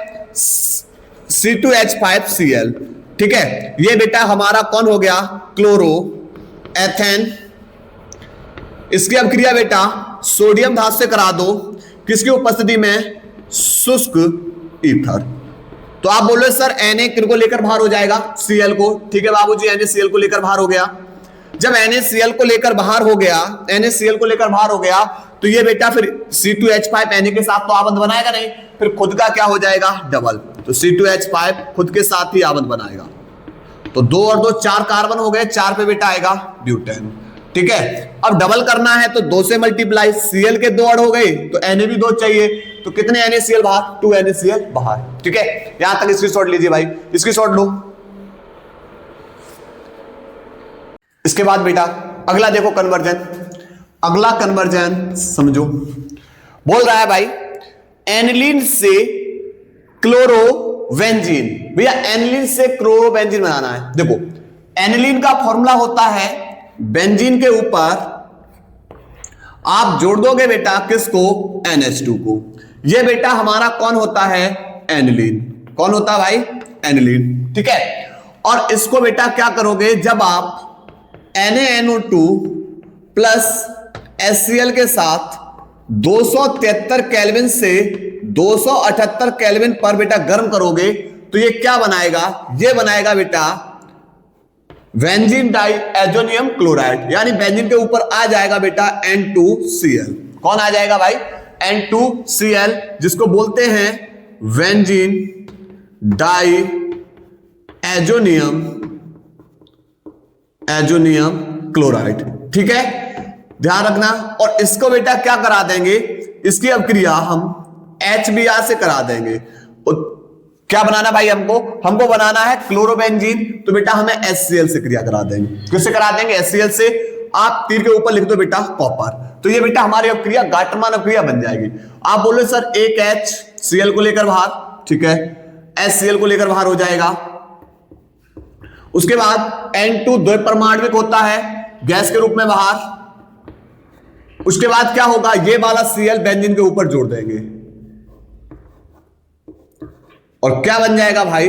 C2H5Cl। ठीक है, ये बेटा हमारा कौन हो गया, क्लोरोएथेन। इसकी अभिक्रिया बेटा सोडियम धातु से करा दो, किसकी उपस्थिति में, शुष्क ईथर। तो आप बोलो सर Na किनको लेकर बाहर हो जाएगा, Cl को। ठीक है बाबूजी, NaCl को लेकर बाहर हो गया। जब NaCl को लेकर बाहर हो गया, NaCl को लेकर बाहर हो गया, तो ये बेटा फिर C2H5 Na के साथ तो आबंध बनाएगा नहीं, फिर खुद का क्या हो जाएगा, डबल। तो C2H5 खुद के साथ ही आबंध बनाएगा, तो 2 और 2 4 कार्बन हो गए, 4 पे बेटा आएगा ब्यूटेन। ठीक है, अब डबल करना है तो 2 से मल्टीप्लाई, Cl के 2 ऐड हो गए तो Na भी 2 चाहिए, तो कितने NaCl बाहर, 2 NaCl बाहर। ठीक है, यहां तक स्क्रीनशॉट लीजिए भाई, स्क्रीनशॉट लो। इसके बाद बेटा अगला देखो कन्वर्जन, अगला कन्वर्जन समझो, बोल रहा है भाई एनिलीन से क्लोरोबेंजीन। भैया एनिलीन से क्लोरोबेंजीन बनाना है। देखो एनिलीन का फॉर्मूला होता है बेंजीन के ऊपर आप जोड़ दोगे बेटा किसको, NH2 को। ये बेटा हमारा कौन होता है, एनिलीन। कौन होता है भाई, एनिलीन, ठीक है। और इसको बेटा क्या करोगे, जब आप NaNO2 प्लस HCl के साथ 273 केल्विन से 278 केल्विन पर बेटा गर्म करोगे तो ये क्या बनाएगा, ये बनाएगा बेटा बेंजीन डाइएजोनियम क्लोराइड, यानी बेंजीन के ऊपर आ जाएगा बेटा N2Cl। कौन आ जाएगा भाई, N2Cl, जिसको बोलते हैं बेंजीन डाइएजोनियम क्लोराइड, ठीक है, ध्यान रखना। और इसको बेटा क्या करा देंगे, इसकी अभिक्रिया हम HBr से करा देंगे। क्या बनाना भाई, हमको बनाना है क्लोरोबेंजीन, तो बेटा हमें HCl से क्रिया करा देंगे। किससे करा देंगे, HCl से। आप तीर के ऊपर लिख दो बेटा कॉपर, तो ये बेटा हमारी अभिक्रिया गाटरमान अभिक्रिया बन जाएगी। आप बोलो सर एक HCl को लेकर बाहर, ठीक है, HCl को लेकर बाहर हो जाएगा। उसके बाद N2 द्विपरमाण्विक होता है गैस के रूप में बाहर। उसके बाद क्या होगा, ये वाला Cl बेंजीन के ऊपर जोड़ देंगे और क्या बन जाएगा भाई,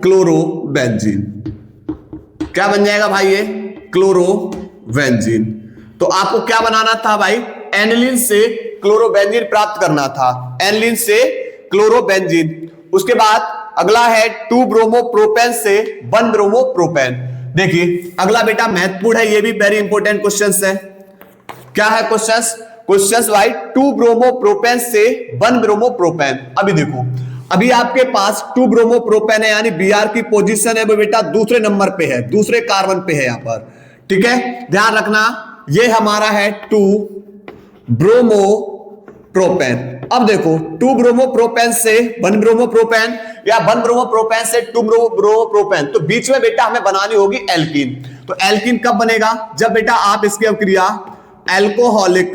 क्लोरोबेंजीन। क्या बन जाएगा भाई, ये क्लोरोबेंजीन। तो आपको क्या बनाना था भाई, एनिलीन से क्लोरोबेंजीन प्राप्त करना था, एनिलीन से क्लोरोबेंजीन। उसके बाद अगला है 2 ब्रोमो प्रोपेन से 1 ब्रोमो प्रोपेन। देखिए अगला बेटा महत्वपूर्ण है, ये भी वेरी इंपॉर्टेंट क्वेश्चन है। क्या है क्वेश्चन भाई, 2 ब्रोमो प्रोपेन से 1 ब्रोमो प्रोपेन। अभी देखो, अभी आपके पास 2 ब्रोमो प्रोपेन है, यानी Br की पोजीशन है वो बेटा दूसरे नंबर पे है, दूसरे कार्बन पे है यहां पर, ठीक है, ध्यान रखना। ये हमारा है 2 ब्रोमो प्रोपेन। अब देखो 2 ब्रोमो प्रोपेन से 1 ब्रोमो प्रोपेन या 1 ब्रोमो प्रोपेन से 2 ब्रोमो प्रोपेन, तो बीच में बेटा हमें बनानी होगी एल्कीन। तो एल्कीन कब बनेगा, जब बेटा आप इसकी अभिक्रिया एल्कोहलिक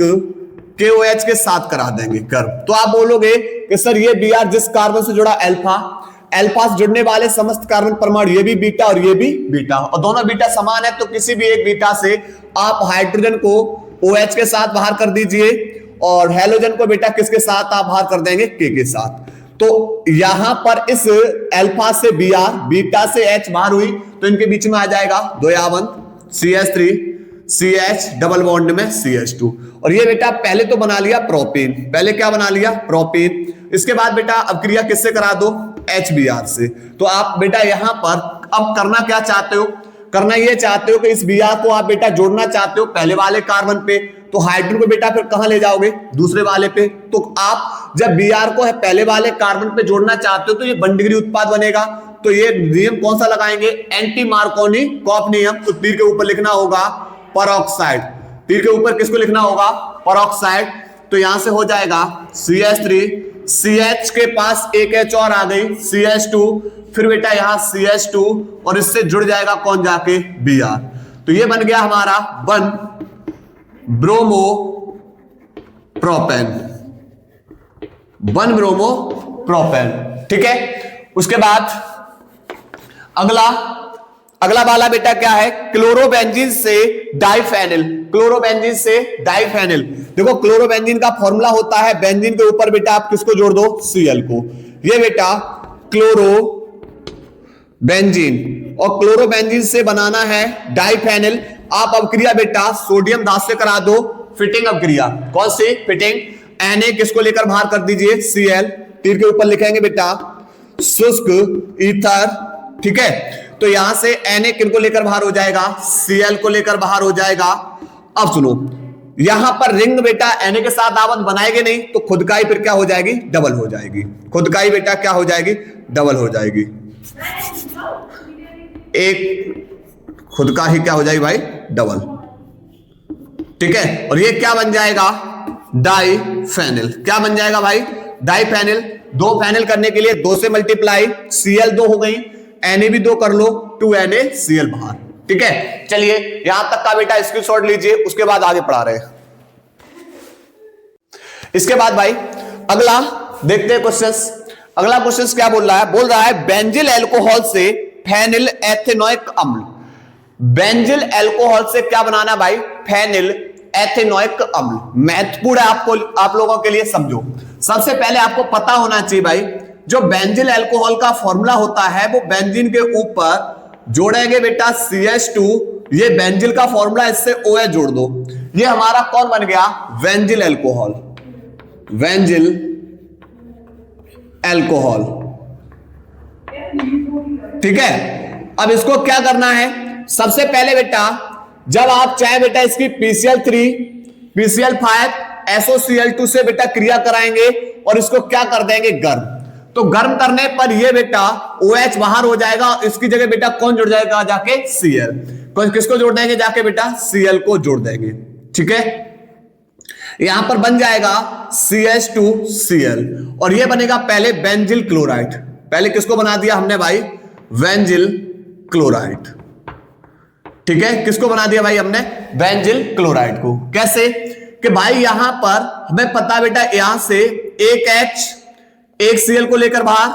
KOH के साथ करा देंगे कर। तो आप बोलोगे कि सर ये Br जिस कार्बन से जुड़ा अल्फा से जुड़ने वाले समस्त कार्बन परमाणु, ये भी बीटा और ये भी बीटा, और दोनों बीटा समान है, तो किसी भी एक बीटा से आप हाइड्रोजन को OH के साथ बाहर कर दीजिए और हेलोजन को बेटा किसके साथ आप बाहर कर देंगे, K के साथ। तो यहां पर इस अल्फा से Br, बीटा से H बाहर हुई, तो इनके बीच में आ जाएगा द्वयावंत CH3 CH डबल बॉन्ड में CH2। और ये बेटा पहले तो बना लिया प्रोपेन, पहले क्या बना लिया, प्रोपेन। इसके बाद बेटा अभिक्रिया किससे करा दो, HBr से। तो आप बेटा यहां पर अब करना क्या चाहते हो, करना ये चाहते हो कि इस Br को आप बेटा जोड़ना चाहते हो पहले वाले कार्बन पे, तो हाइड्रोजन को बेटा फिर कहां ले जाओगे, दूसरे वाले पे। तो आप जब Br को है पहले वाले कार्बन पे जोड़ना चाहते हो तो ये 1 डिग्री उत्पाद बनेगा। तो ये नियम कौन सा लगाएंगे, एंटी मार्कोनी-कॉफ नियम। तो तीर के ऊपर लिखना होगा परऑक्साइड, तीर के ऊपर किसको लिखना होगा, परऑक्साइड। तो यहां से हो जाएगा CH3, CH के पास एक H और आ गई CH2, फिर बेटा यहां CH2 और इससे जुड़ जाएगा कौन जाके, Br। तो ये बन गया हमारा 1 ब्रोमो प्रोपेन, 1 ब्रोमो प्रोपेन, ठीक है। उसके बाद अगला वाला बेटा क्या है, क्लोरोबेंजीन से डाइफेनिल। क्लोरोबेंजीन से डाइफेनिल, देखो क्लोरोबेंजीन का फॉर्मूला होता है बेंजीन के ऊपर बेटा आप किसको जोड़ दो, Cl को। ये बेटा क्लोरोबेंजीन, और क्लोरोबेंजीन से बनाना है डाइफेनिल। आप अभिक्रिया बेटा सोडियम धातु से करा दो, फिटिंग अभिक्रिया। कौन सी फिटिंग, Na किसको लेकर बाहर कर दीजिए, Cl। तीर के ऊपर लिखेंगे बेटा शुष्क ईथर, ठीक है। तो यहां से Na किनको लेकर बाहर हो जाएगा, Cl को लेकर बाहर हो जाएगा। अब सुनो, यहां पर रिंग बेटा Na के साथ आबंध बनाएंगे नहीं, तो खुदकाई फिर क्या हो जाएगी, डबल हो जाएगी। खुदकाई बेटा क्या हो जाएगी, डबल हो जाएगी। एक खुदका ही क्या हो जाएगी भाई, डबल, ठीक है। और ये क्या बन जाएगा, डाइफेनिल। क्या बन जाएगा भाई, डाइफेनिल। 2 फेनिल करने के लिए 2 से मल्टीप्लाई, Cl 2 हो गई, Na भी 2 कर लो, 2NaCl बाहर, ठीक है। चलिए यहां तक का बेटा स्क्रीनशॉट लीजिए, उसके बाद आगे पढ़ा रहे हैं। इसके बाद भाई अगला देखते हैं क्वेश्चंस। अगला क्वेश्चन क्या बोल रहा है? बोल रहा है बेंजिल अल्कोहल से फेनिल एथेनोइक अम्ल। बेंजिल अल्कोहल से क्या बनाना भाई? फेनिल एथेनोइक अम्ल। महत्वपूर्ण है आपको, आप लोगों के लिए समझो। सबसे पहले आपको पता होना चाहिए भाई, जो बेंजिल अल्कोहल का फॉर्मूला होता है वो बेंजीन के ऊपर जोड़ेंगे बेटा CH2, ये बेंजिल का फॉर्मूला, इससे OH जोड़ दो, ये हमारा कौन बन गया? Benzyl alcohol. बेंजिल अल्कोहल, ठीक है। अब इसको क्या करना है? सबसे पहले बेटा जब आप चाहे बेटा इसकी PCl3 PCl5 SOCl2 से बेटा क्रिया कराएंगे और इसको क्या कर देंगे? गर्म। तो गर्म करने पर ये बेटा OH बाहर हो जाएगा, इसकी जगह बेटा कौन जुड़ जाएगा? जाके Cl। किसको जोड़ देंगे? जाके बेटा Cl को जोड़ देंगे, ठीक है। यहां पर बन जाएगा CH2Cl और ये बनेगा पहले बेंजिल क्लोराइड। पहले किसको बना दिया हमने भाई? बेंजिल क्लोराइड, ठीक है। किसको बना दिया भाई हमने? बेंजिल क्लोराइड को। कैसे? कि भाई यहां पर हमें पता बेटा, यहां से एक H एक Cl को लेकर बाहर,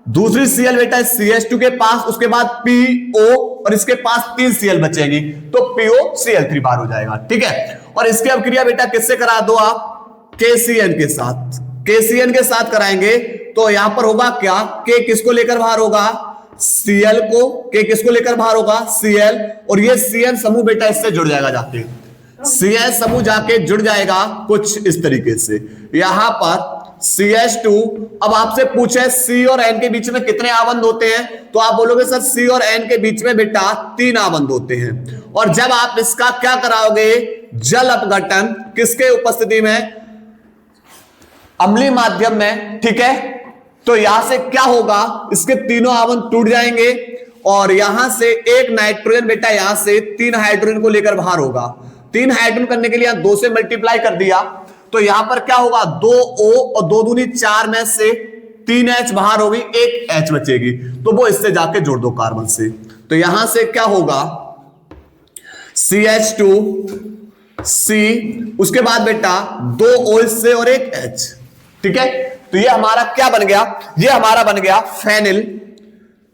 दूसरी Cl बेटा CH2 के पास, उसके बाद PO और इसके पास 3 Cl बचेंगी, तो POCl3 बाहर हो जाएगा, ठीक है। और इसकी अब क्रिया बेटा किससे करा दो आप? KCN के साथ। KCN के साथ कराएंगे तो यहां पर होगा क्या? K किसको लेकर बाहर होगा? Cl को। K किसको लेकर बाहर होगा? Cl। और ये CN समूह बेटा इससे जुड़ जाएगा जाके, CN समूह जाके जुड़ जाएगा कुछ इस तरीके से। यहां पर CH2, अब आपसे पूछे C और N के बीच में कितने आबंध होते हैं, तो आप बोलोगे सर C और N के बीच में बेटा 3 आबंध होते हैं। और जब आप इसका क्या कराओगे? जल अपघटन, किसके उपस्थिति में? अम्लीय माध्यम में, ठीक है। तो यहां से क्या होगा? इसके तीनों आबंध टूट जाएंगे और यहां से एक नाइट्रोजन बेटा यहां से 3 हाइड्रोजन को लेकर बाहर होगा। 3 हाइड्रोजन करने के लिए 2 से मल्टीप्लाई कर दिया, तो यहां पर क्या होगा? 2O और 2 दूनी 4 में से 3 H बाहर होगी, 1 H बचेगी, तो वो इससे जाके जोड़ दो कार्बन से। तो यहां से क्या होगा? CH2 C, उसके बाद बेटा 2 O इससे और 1 H, ठीक है। तो ये हमारा क्या बन गया? ये हमारा बन गया फेनिल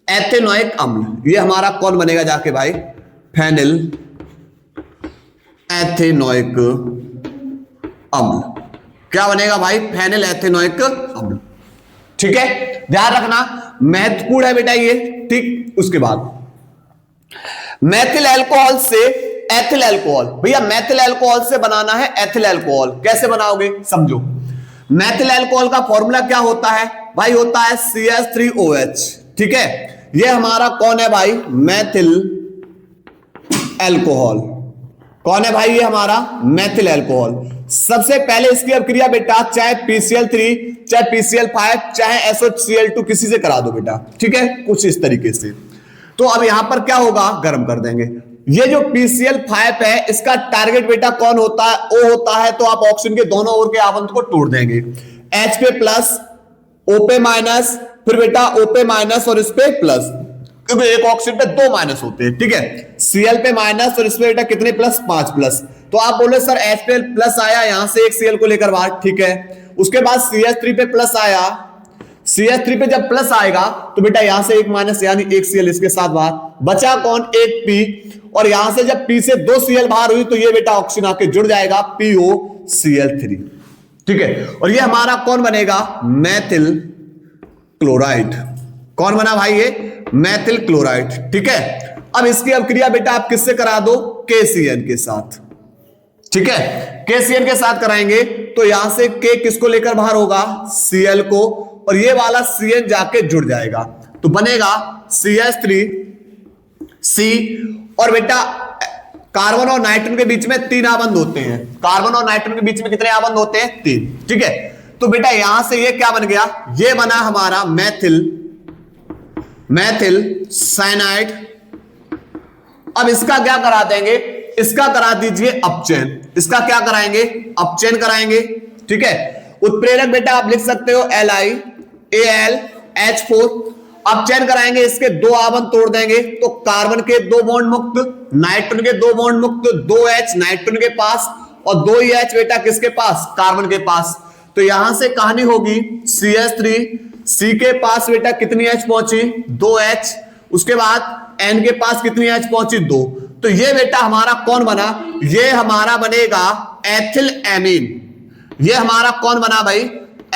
एथेनोइक अम्ल। ये हमारा कौन बनेगा जाके भाई? फेनिल एथेनोइक अम्ल। क्या बनेगा भाई? फेनिल एथेनोइक अम्ल, ठीक है। ध्यान रखना, महत्वपूर्ण है बेटा ये, ठीक। उसके बाद मेथिल अल्कोहल से एथिल अल्कोहल। भैया मेथिल अल्कोहल से बनाना है एथिल अल्कोहल, कैसे बनाओगे? समझो। मेथिल अल्कोहल का फॉर्मूला क्या होता है भाई? होता है CH3OH, ठीक है। ये हमारा कौन है भाई? Methyl alcohol. कौन है भाई? ये हमारा मेथिल अल्कोहल। सबसे पहले इसकी अभिक्रिया बेटा चाहे PCl3 चाहे PCl5 चाहे SOCl2 किसी से करा दो बेटा, ठीक है, कुछ इस तरीके से। तो अब यहां पर क्या होगा? गर्म कर देंगे। ये जो PCl5 है इसका टारगेट बेटा कौन होता है? O होता है। तो आप ऑक्सीजन के दोनों ओर के आबंध को तोड़ देंगे, H पे प्लस, O पे माइनस, फिर बेटा O पे माइनस और इस पे प्लस, क्योंकि एक ऑक्सीजन पे 2 माइनस होते हैं, ठीक है। Cl पे माइनस और इसमें बेटा कितने प्लस? 5 प्लस। तो आप बोले सर H पे प्लस आया, यहां से एक Cl को लेकर बाहर, ठीक है। उसके बाद CH3 पे प्लस आया, CH3 पे जब प्लस आएगा तो बेटा यहां से एक माइनस यानी एक Cl इसके साथ बाहर, बचा कौन? एक P। और यहां से जब P से 2 Cl बाहर हुई तो ये बेटा ऑक्सीजन आके जुड़ जाएगा POCl3, ठीक है। और ये हमारा कौन बनेगा? Methyl chloride. कौन बना भाई? ये मेथिल क्लोराइड, ठीक है। अब इसकी अभिक्रिया बेटा आप किससे करा दो? KCN के साथ, ठीक है। KCN के साथ कराएंगे तो यहां से K किसको लेकर बाहर होगा? Cl को, और ये वाला CN जाके जुड़ जाएगा तो बनेगा CH3C। और बेटा कार्बन और नाइट्रोजन के बीच में 3 आबंध होते हैं। कार्बन और नाइट्रोजन के बीच में कितने आबंध होते हैं? 3, ठीक है। तो बेटा यहां से ये क्या बन गया? ये बना हमारा मेथिल साइनाइड। अब इसका क्या करा देंगे? इसका करा दीजिए अपचयन। इसका क्या कराएंगे? अपचयन कराएंगे, ठीक है। उत्प्रेरक बेटा आप लिख सकते हो LiAlH4। अपचयन कराएंगे, इसके 2 आबंध तोड़ देंगे तो कार्बन के 2 बॉन्ड मुक्त, नाइट्रोजन के 2 बॉन्ड मुक्त, 2H नाइट्रोजन के पास और 2 H बेटा किसके पास? कार्बन के पास। तो यहां से कहानी होगी CH3, C के पास बेटा कितनी H पहुंची 2H, उसके बाद N के पास कितनी H पहुंची 2। तो ये बेटा हमारा कौन बना, ये हमारा बनेगा एथिल एमीन। ये हमारा कौन बना भाई,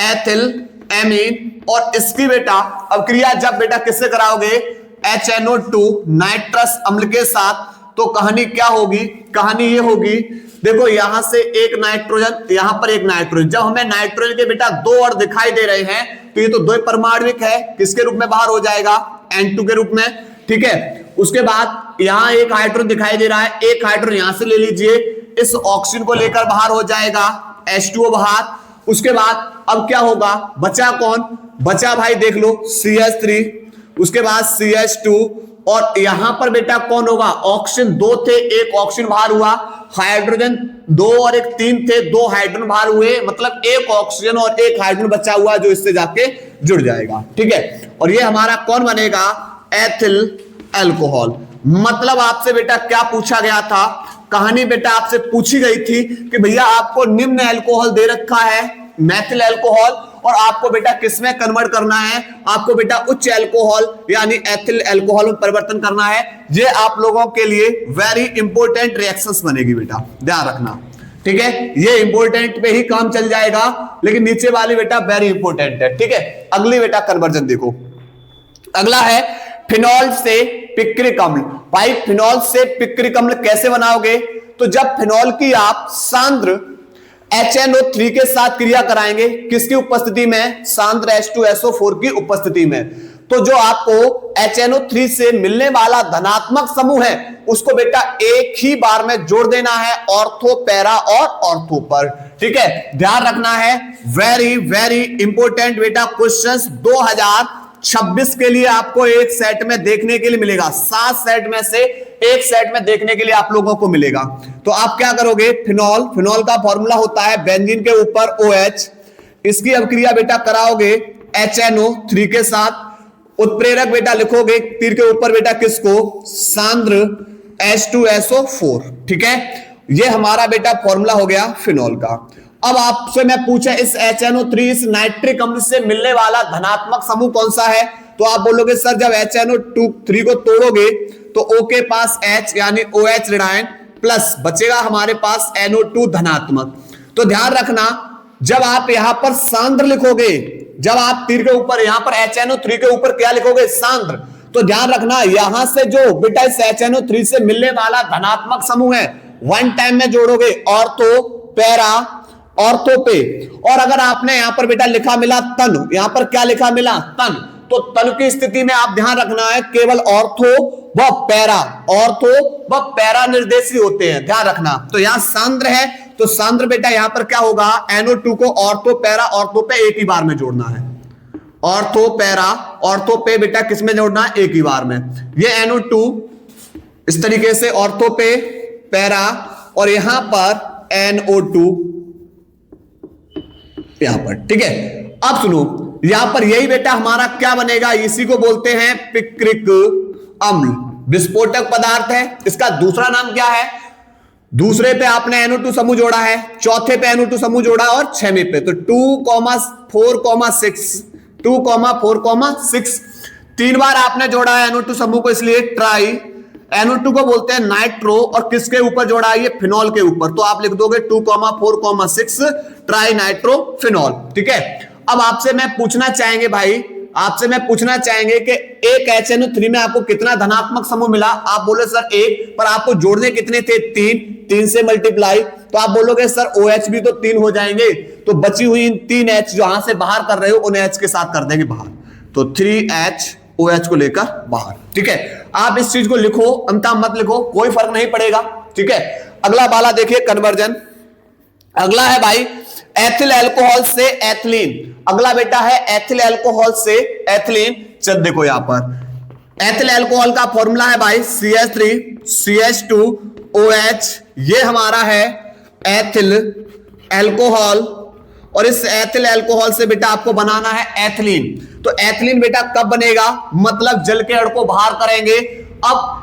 एथिल एमीन। और इसकी बेटा अब क्रिया जब बेटा किससे कराओगे, HNO2 नाइट्रस अम्ल के साथ, तो कहानी क्या होगी, कहानी ये होगी, देखो यहां से एक नाइट्रोजन, यहां पर एक नाइट्रोजन। जब हमें नाइट्रोजन के बेटा दो और दिखाई दे रहे हैं तो ये तो 2 परमाणविक है, किसके रूप में बाहर हो जाएगा, N2 के रूप में, ठीक है। उसके बाद यहां एक हाइड्रोजन दिखाई दे रहा है, एक हाइड्रोजन यहां से ले लीजिए, इस ऑक्सीजन को लेकर बाहर हो जाएगा H2O बाहर। उसके बाद अब क्या होगा, बचा कौन, बचा भाई देख लो CH3, उसके बाद CH2, और यहां पर बेटा कौन होगा, ऑक्सीजन 2 थे, एक ऑक्सीजन बाहर हुआ, हाइड्रोजन 2 और एक 3 थे, 2 हाइड्रोजन बाहर हुए, मतलब एक ऑक्सीजन और एक हाइड्रोजन बचा हुआ जो इससे जाके जुड़ जाएगा, ठीक है। और ये हमारा कौन बनेगा, एथिल अल्कोहल। मतलब आपसे बेटा क्या पूछा गया था, कहानी बेटा आपसे पूछी गई थी कि भैया आपको निम्न अल्कोहल दे रखा है मैथिल अल्कोहल, और आपको बेटा किसमें कन्वर्ट करना है, आपको बेटा उच्च अल्कोहल यानी एथिल अल्कोहल में परिवर्तन करना है। ये आप लोगों के लिए वेरी इंपॉर्टेंट रिएक्शंस बनेगी बेटा, ध्यान रखना, ठीक है। ये इंपॉर्टेंट पे ही काम चल जाएगा, लेकिन नीचे वाली बेटा वेरी इंपॉर्टेंट है, ठीक है। अगली बेटा कन्वर्जन देखो, अगला है फिनॉल से पिक्रिक अम्ल। भाई फिनॉल से पिक्रिक अम्ल कैसे बनाओगे, तो जब फिनॉल की आप सांद्र HNO3 के साथ क्रिया कराएंगे, किसकी उपस्थिति में, सांद्र H2SO4 की उपस्थिति में, तो जो आपको HNO3 से मिलने वाला धनात्मक समूह है उसको बेटा एक ही बार में जोड़ देना है ऑर्थो, पैरा और ऑर्थो पर, ठीक है। ध्यान रखना है, वेरी वेरी इंपॉर्टेंट बेटा क्वेश्चंस 2026 के लिए आपको एक सेट में देखने के लिए मिलेगा, 7 सेट में से एक सेट में देखने के लिए आप लोगों को मिलेगा। तो आप क्या करोगे, फिनॉल, फिनॉल का फॉर्मूला होता है बेंजीन के ऊपर OH, इसकी अभिक्रिया बेटा कराओगे HNO3 के साथ, उत्प्रेरक बेटा लिखोगे तीर के ऊपर बेटा किसको, सांद्र H2SO4, ठीक है। ये हमारा बेटा फॉर्मूला हो गया फिनॉल का। अब आपसे मैं पूछा इस HNO3 इस नाइट्रिक अम्ल से मिलने वाला धनात्मक समूह कौन सा है, तो आप बोलोगे सर जब HNO3 को तोड़ोगे तो O के पास H यानी OH ऋणायन प्लस बचेगा हमारे पास NO2 धनात्मक। तो ध्यान रखना जब आप यहां पर सांद्र लिखोगे, जब आप तीर के ऊपर यहां पर HNO3 के ऊपर क्या लिखोगे, सांद्र, तो ध्यान रखना यहां से जो बेटा इस HNO3 से मिलने वाला धनात्मक समूह है वन टाइम में जोड़ोगे ऑर्थो, पैरा, ऑर्थो पे। और अगर आपने यहां पर बेटा लिखा मिला तन, यहां पर क्या लिखा मिला, तन, तो तन की स्थिति में आप ध्यान रखना है केवल ऑर्थो व पैरा, ऑर्थो व पैरा निर्देशी होते हैं, ध्यान रखना। तो यहां सांद्र है तो सांद्र बेटा यहां पर क्या होगा, NO2 को ऑर्थो, पैरा, ऑर्थो पे एक ही बार में जोड़ना है, ऑर्थो, पैरा, ऑर्थो पे बेटा किस में जोड़ना है, एक ही बार में। ये NO2 इस तरीके से ऑर्थो पे, पैरा, और यहां पर NO2 यहां पर, ठीक है। अब सुनो यहां पर यही बेटा हमारा क्या बनेगा, इसी को बोलते हैं पिक्रिक अम्ल, विस्फोटक पदार्थ है। इसका दूसरा नाम क्या है, दूसरे पे आपने NO2 समूह जोड़ा है, चौथे पे NO2 समूह जोड़ा और 6वें पे, तो 2,4,6, 2,4,6 तीन बार आपने जोड़ा है NO2 समूह को, इसलिए ट्राई। NO2 को बोलते हैं नाइट्रो, और किसके ऊपर जोड़ा है, ये फिनॉल के ऊपर, तो आप लिख दोगे 2,4,6 ट्राई नाइट्रो फिनॉल, ठीक है। अब आपसे मैं पूछना चाहेंगे भाई, आपसे मैं पूछना चाहेंगे कि एक HNO3 में आपको कितना धनात्मक समूह मिला, आप बोले सर एक, पर आपको जोड़ने कितने थे, 3 से मल्टीप्लाई, तो आप बोलोगे सर OH भी तो 3 हो जाएंगे, तो बची हुई इन 3 H जो यहां से बाहर कर रहे हो उन H के साथ कर देंगे बाहर, तो 3H OH को लेकर बाहर, ठीक है। आप इस चीज को लिखो, अंता मत लिखो, कोई फर्क नहीं पड़ेगा, ठीक है। अगला वाला देखिए कन्वर्जन, अगला है भाई एथिल अल्कोहल से एथिलीन। अगला बेटा है एथिल अल्कोहल से एथिलीन। चल देखो यहां पर एथिल अल्कोहल का फॉर्मूला है भाई CH3 CH2 OH, ये हमारा है एथिल अल्कोहल, और इस एथिल अल्कोहल से बेटा आपको बनाना है एथिलीन। तो एथिलीन बेटा कब बनेगा, मतलब जल के अण को बाहर करेंगे। अब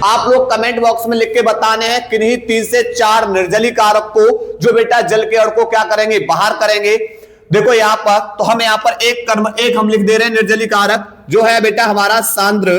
आप लोग कमेंट बॉक्स में लिख के बताने हैं किन्हीं 3 से 4 निर्जली कारक को जो बेटा जल के अणु को क्या करेंगे, बाहर करेंगे। देखो यहां पर तो हम यहां पर एक हम लिख दे रहे हैं निर्जली कारक जो है बेटा हमारा सांद्र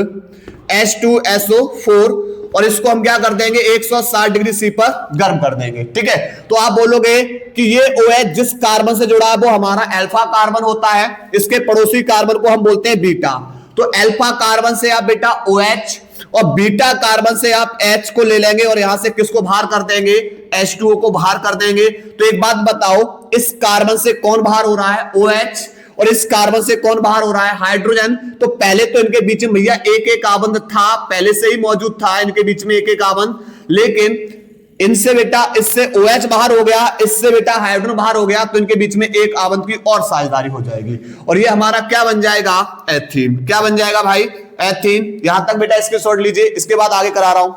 H2SO4 और इसको हम क्या कर देंगे 160 डिग्री सी पर गर्म कर देंगे। ठीक है, तो आप बोलोगे कि ये OH जिस कार्बन से जुड़ा है वो हमारा अल्फा कार्बन होता है, इसके पड़ोसी कार्बन को हम बोलते हैं बीटा। तो अल्फा कार्बन से आप बेटा OH और बीटा कार्बन से आप H को ले लेंगे और यहां से किसको बाहर कर देंगे, H2O को बाहर कर देंगे। तो एक बात बताओ, इस कार्बन से कौन बाहर हो रहा है, OH, और इस कार्बन से कौन बाहर हो रहा है, हाइड्रोजन। तो पहले तो इनके बीच में भैया एक एक आबंध था, पहले से ही मौजूद था इनके बीच में एक एक आबंध, लेकिन इनसे बेटा इससे OH बाहर हो गया, इससे बेटा हाइड्रोजन बाहर हो गया, तो इनके बीच में एक आबंध की और साझेदारी हो जाएगी और ये हमारा क्या बन जाएगा, एथीन। क्या बन जाएगा भाई, एथीन। यहां तक बेटा इसके शॉर्ट लीजिए, इसके बाद आगे करा रहा हूं।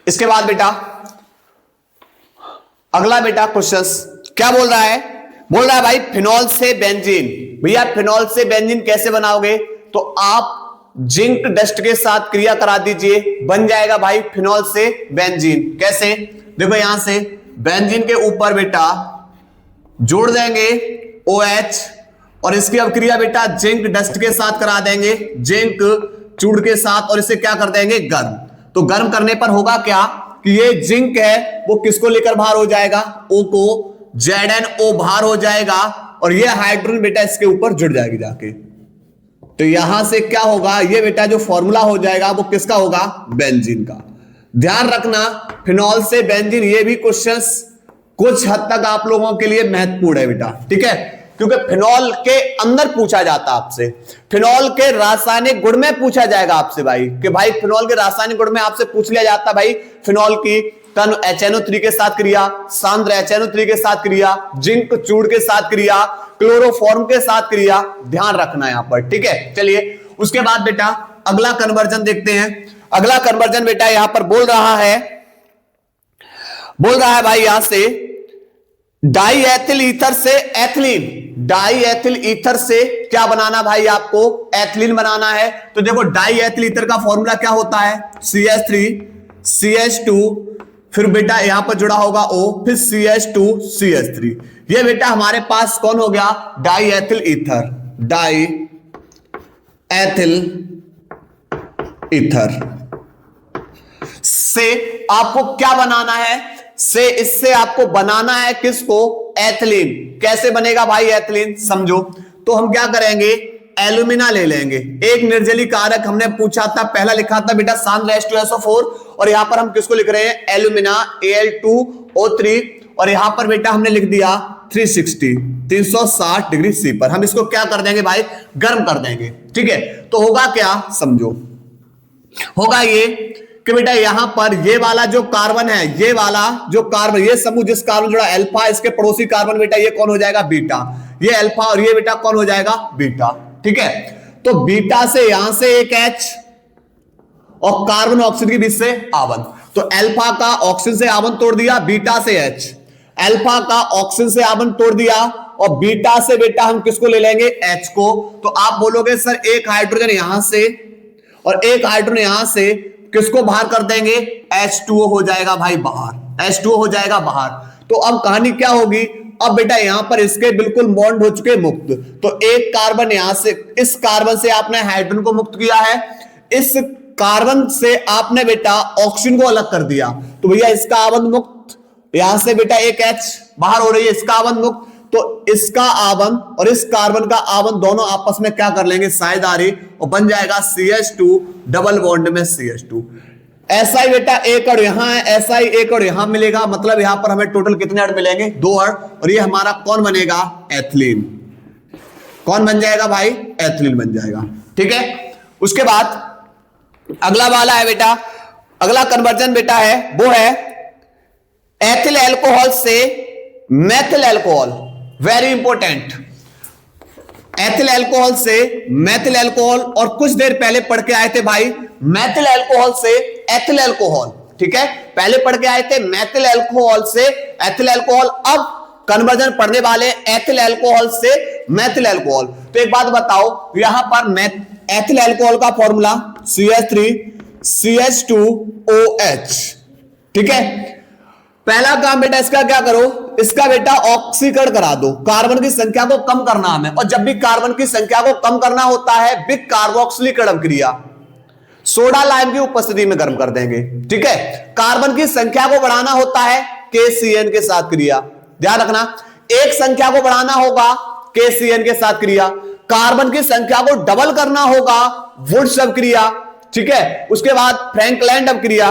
इसके बाद बेटा अगला बेटा क्वेश्चन क्या बोल रहा है, बोल रहा है भाई फिनॉल से बेंजीन। भैया फिनॉल से बेंजीन कैसे बनाओगे, तो आप जिंक डस्ट के साथ क्रिया करा दीजिए, बन जाएगा भाई फिनॉल से बेंजीन। कैसे, देखो यहां से बेंजीन के ऊपर बेटा जोड़ देंगे OH और इसकी अब क्रिया बेटा जिंक डस्ट के साथ करा देंगे, जिंक चूड़ के साथ, और इसे क्या कर देंगे गर्म। तो गर्म करने पर होगा क्या कि ये जिंक है वो किसको लेकर बाहर हो जाएगा, O को, ZnO बाहर हो जाएगा और ये हाइड्रोजन बेटा इसके ऊपर जुड़ जाएगी जाके। तो यहां से क्या होगा, ये बेटा जो फॉर्मूला हो जाएगा वो किसका होगा, बेंजीन का। ध्यान रखना फिनॉल से बेंजीन, ये भी क्वेश्चंस कुछ हद तक आप लोगों के लिए महत्वपूर्ण है बेटा। ठीक है, क्योंकि फिनॉल के अंदर पूछा जाता आपसे, फिनॉल के रासायनिक गुण में पूछा जाएगा आपसे भाई, कि भाई फिनॉल के रासायनिक गुण में आपसे पूछ लिया जाता भाई फिनॉल की तन HNO3 के साथ क्रिया, सांद्र HNO3 के साथ क्रिया, जिंक चूड़ के साथ क्रिया, क्लोरोफॉर्म के साथ क्रिया। ध्यान रखना यहां पर। ठीक है, चलिए उसके बाद बेटा अगला कन्वर्जन देखते हैं। अगला कन्वर्जन बेटा यहां पर बोल रहा है भाई यहां से डाई एथिल ईथर से एथिलीन, डाई एथिल ईथर से क्या बनाना भाई, आपको एथिलीन बनाना है। तो देखो डाई एथिल ईथर का फॉर्मूला क्या होता है, CH3 CH2, फिर बेटा यहां पर जुड़ा होगा O, फिर CH2 CH3। ये बेटा हमारे पास कौन हो गया, die ethyl ether, die ethyl ether से आपको क्या बनाना है, से इससे आपको बनाना है किसको, एथिलीन। कैसे बनेगा भाई एथिलीन, समझो। तो हम क्या करेंगे, एल्यूमिना ले लेंगे, एक निर्जली कारक हमने पूछा था, पहला लिखा था बेटा सांद्र H2SO4 और यहां पर हम किसको लिख रहे हैं, एल्यूमिना Al2O3 और यहां पर बेटा हमने लिख दिया 360 डिग्री सी पर। हम इसको क्या कर देंगे भाई, गर्म कर देंगे। ठीक है, तो होगा क्या, समझो, होगा ये कि बेटा यहां पर ये वाला जो कार्बन है, ये वाला जो कार्बन, ये समूह जिस कार्बन जुड़ा अल्फा, इसके पड़ोसी कार्बन बेटा ये कौन हो जाएगा, बीटा। ये अल्फा और ये बेटा कौन हो जाएगा, बीटा। ठीक है, तो बीटा से यहां से एक H और कार्बन ऑक्सीजन के बीच से आबंध। तो अल्फा का ऑक्सीजन से आबंध तोड़ दिया, बीटा से H, अल्फा का ऑक्सीजन से आबंध तोड़ दिया और बीटा से बेटा हम किसको ले लेंगे, H को। तो आप बोलोगे सर एक हाइड्रोजन यहां से और एक हाइड्रोजन यहां से किसको बाहर कर देंगे, H2O हो जाएगा भाई बाहर, H2O हो जाएगा बाहर। तो अब कहानी क्या होगी, अब बेटा यहां पर इसके बिल्कुल बॉन्ड हो चुके मुक्त। तो एक कार्बन यहां से, इस कार्बन से आपने हाइड्रोजन को मुक्त किया है, इस कार्बन से आपने बेटा ऑक्सीजन को अलग कर दिया। तो भैया इसका आबंध मुक्त, यहां से बेटा एक H बाहर हो रही है, इसका आबंध मुक्त। तो इसका आबंध और इस कार्बन का आबंध दोनों आपस में क्या कर लेंगे, साझेदारी, और बन जाएगा CH2 डबल बॉन्ड में CH2। ऐसा ही बेटा एक अणु यहां है, ऐसा ही एक अणु यहां मिलेगा, मतलब यहां पर हमें टोटल कितने अणु मिलेंगे, 2 अणु, और ये हमारा कौन बनेगा, एथिलीन। कौन बन जाएगा भाई, एथिलीन बन जाएगा। ठीक है, उसके बाद अगला वाला है बेटा, अगला कन्वर्जन बेटा है वो है एथिल अल्कोहल से Maithil alcohol. Very important, ethyl alcohol से मैथिल अल्कोहल, और कुछ देर पहले पढ़ के आए थे भाई मैथिल अल्कोहल से एथिल अल्कोहल। ठीक है, पहले पढ़ के आए थे मैथिल अल्कोहल से एथिल अल्कोहल, अब कन्वर्जन पढ़ने वाले एथिल अल्कोहल से मैथिल अल्कोहल। तो एक बात बताओ, यहां पर एथिल अल्कोहल का फॉर्मूला CH3CH2OH। ठीक है, पहला काम बेटा इसका क्या करो, इसका बेटा ऑक्सीकरण करा दो, कार्बन की संख्या को कम करना हमें, और जब भी कार्बन की संख्या को कम करना होता है विक कार्बोक्सिलीकरण क्रिया सोडा लाइम की उपस्थिति में गर्म कर देंगे। ठीक है, कार्बन की संख्या को बढ़ाना होता है KCN के साथ क्रिया, ध्यान रखना, एक संख्या को बढ़ाना होगा KCN के साथ क्रिया, कार्बन की संख्या को डबल करना होगा वुड्स क्रिया। ठीक है, उसके बाद फ्रैंकलैंड क्रिया।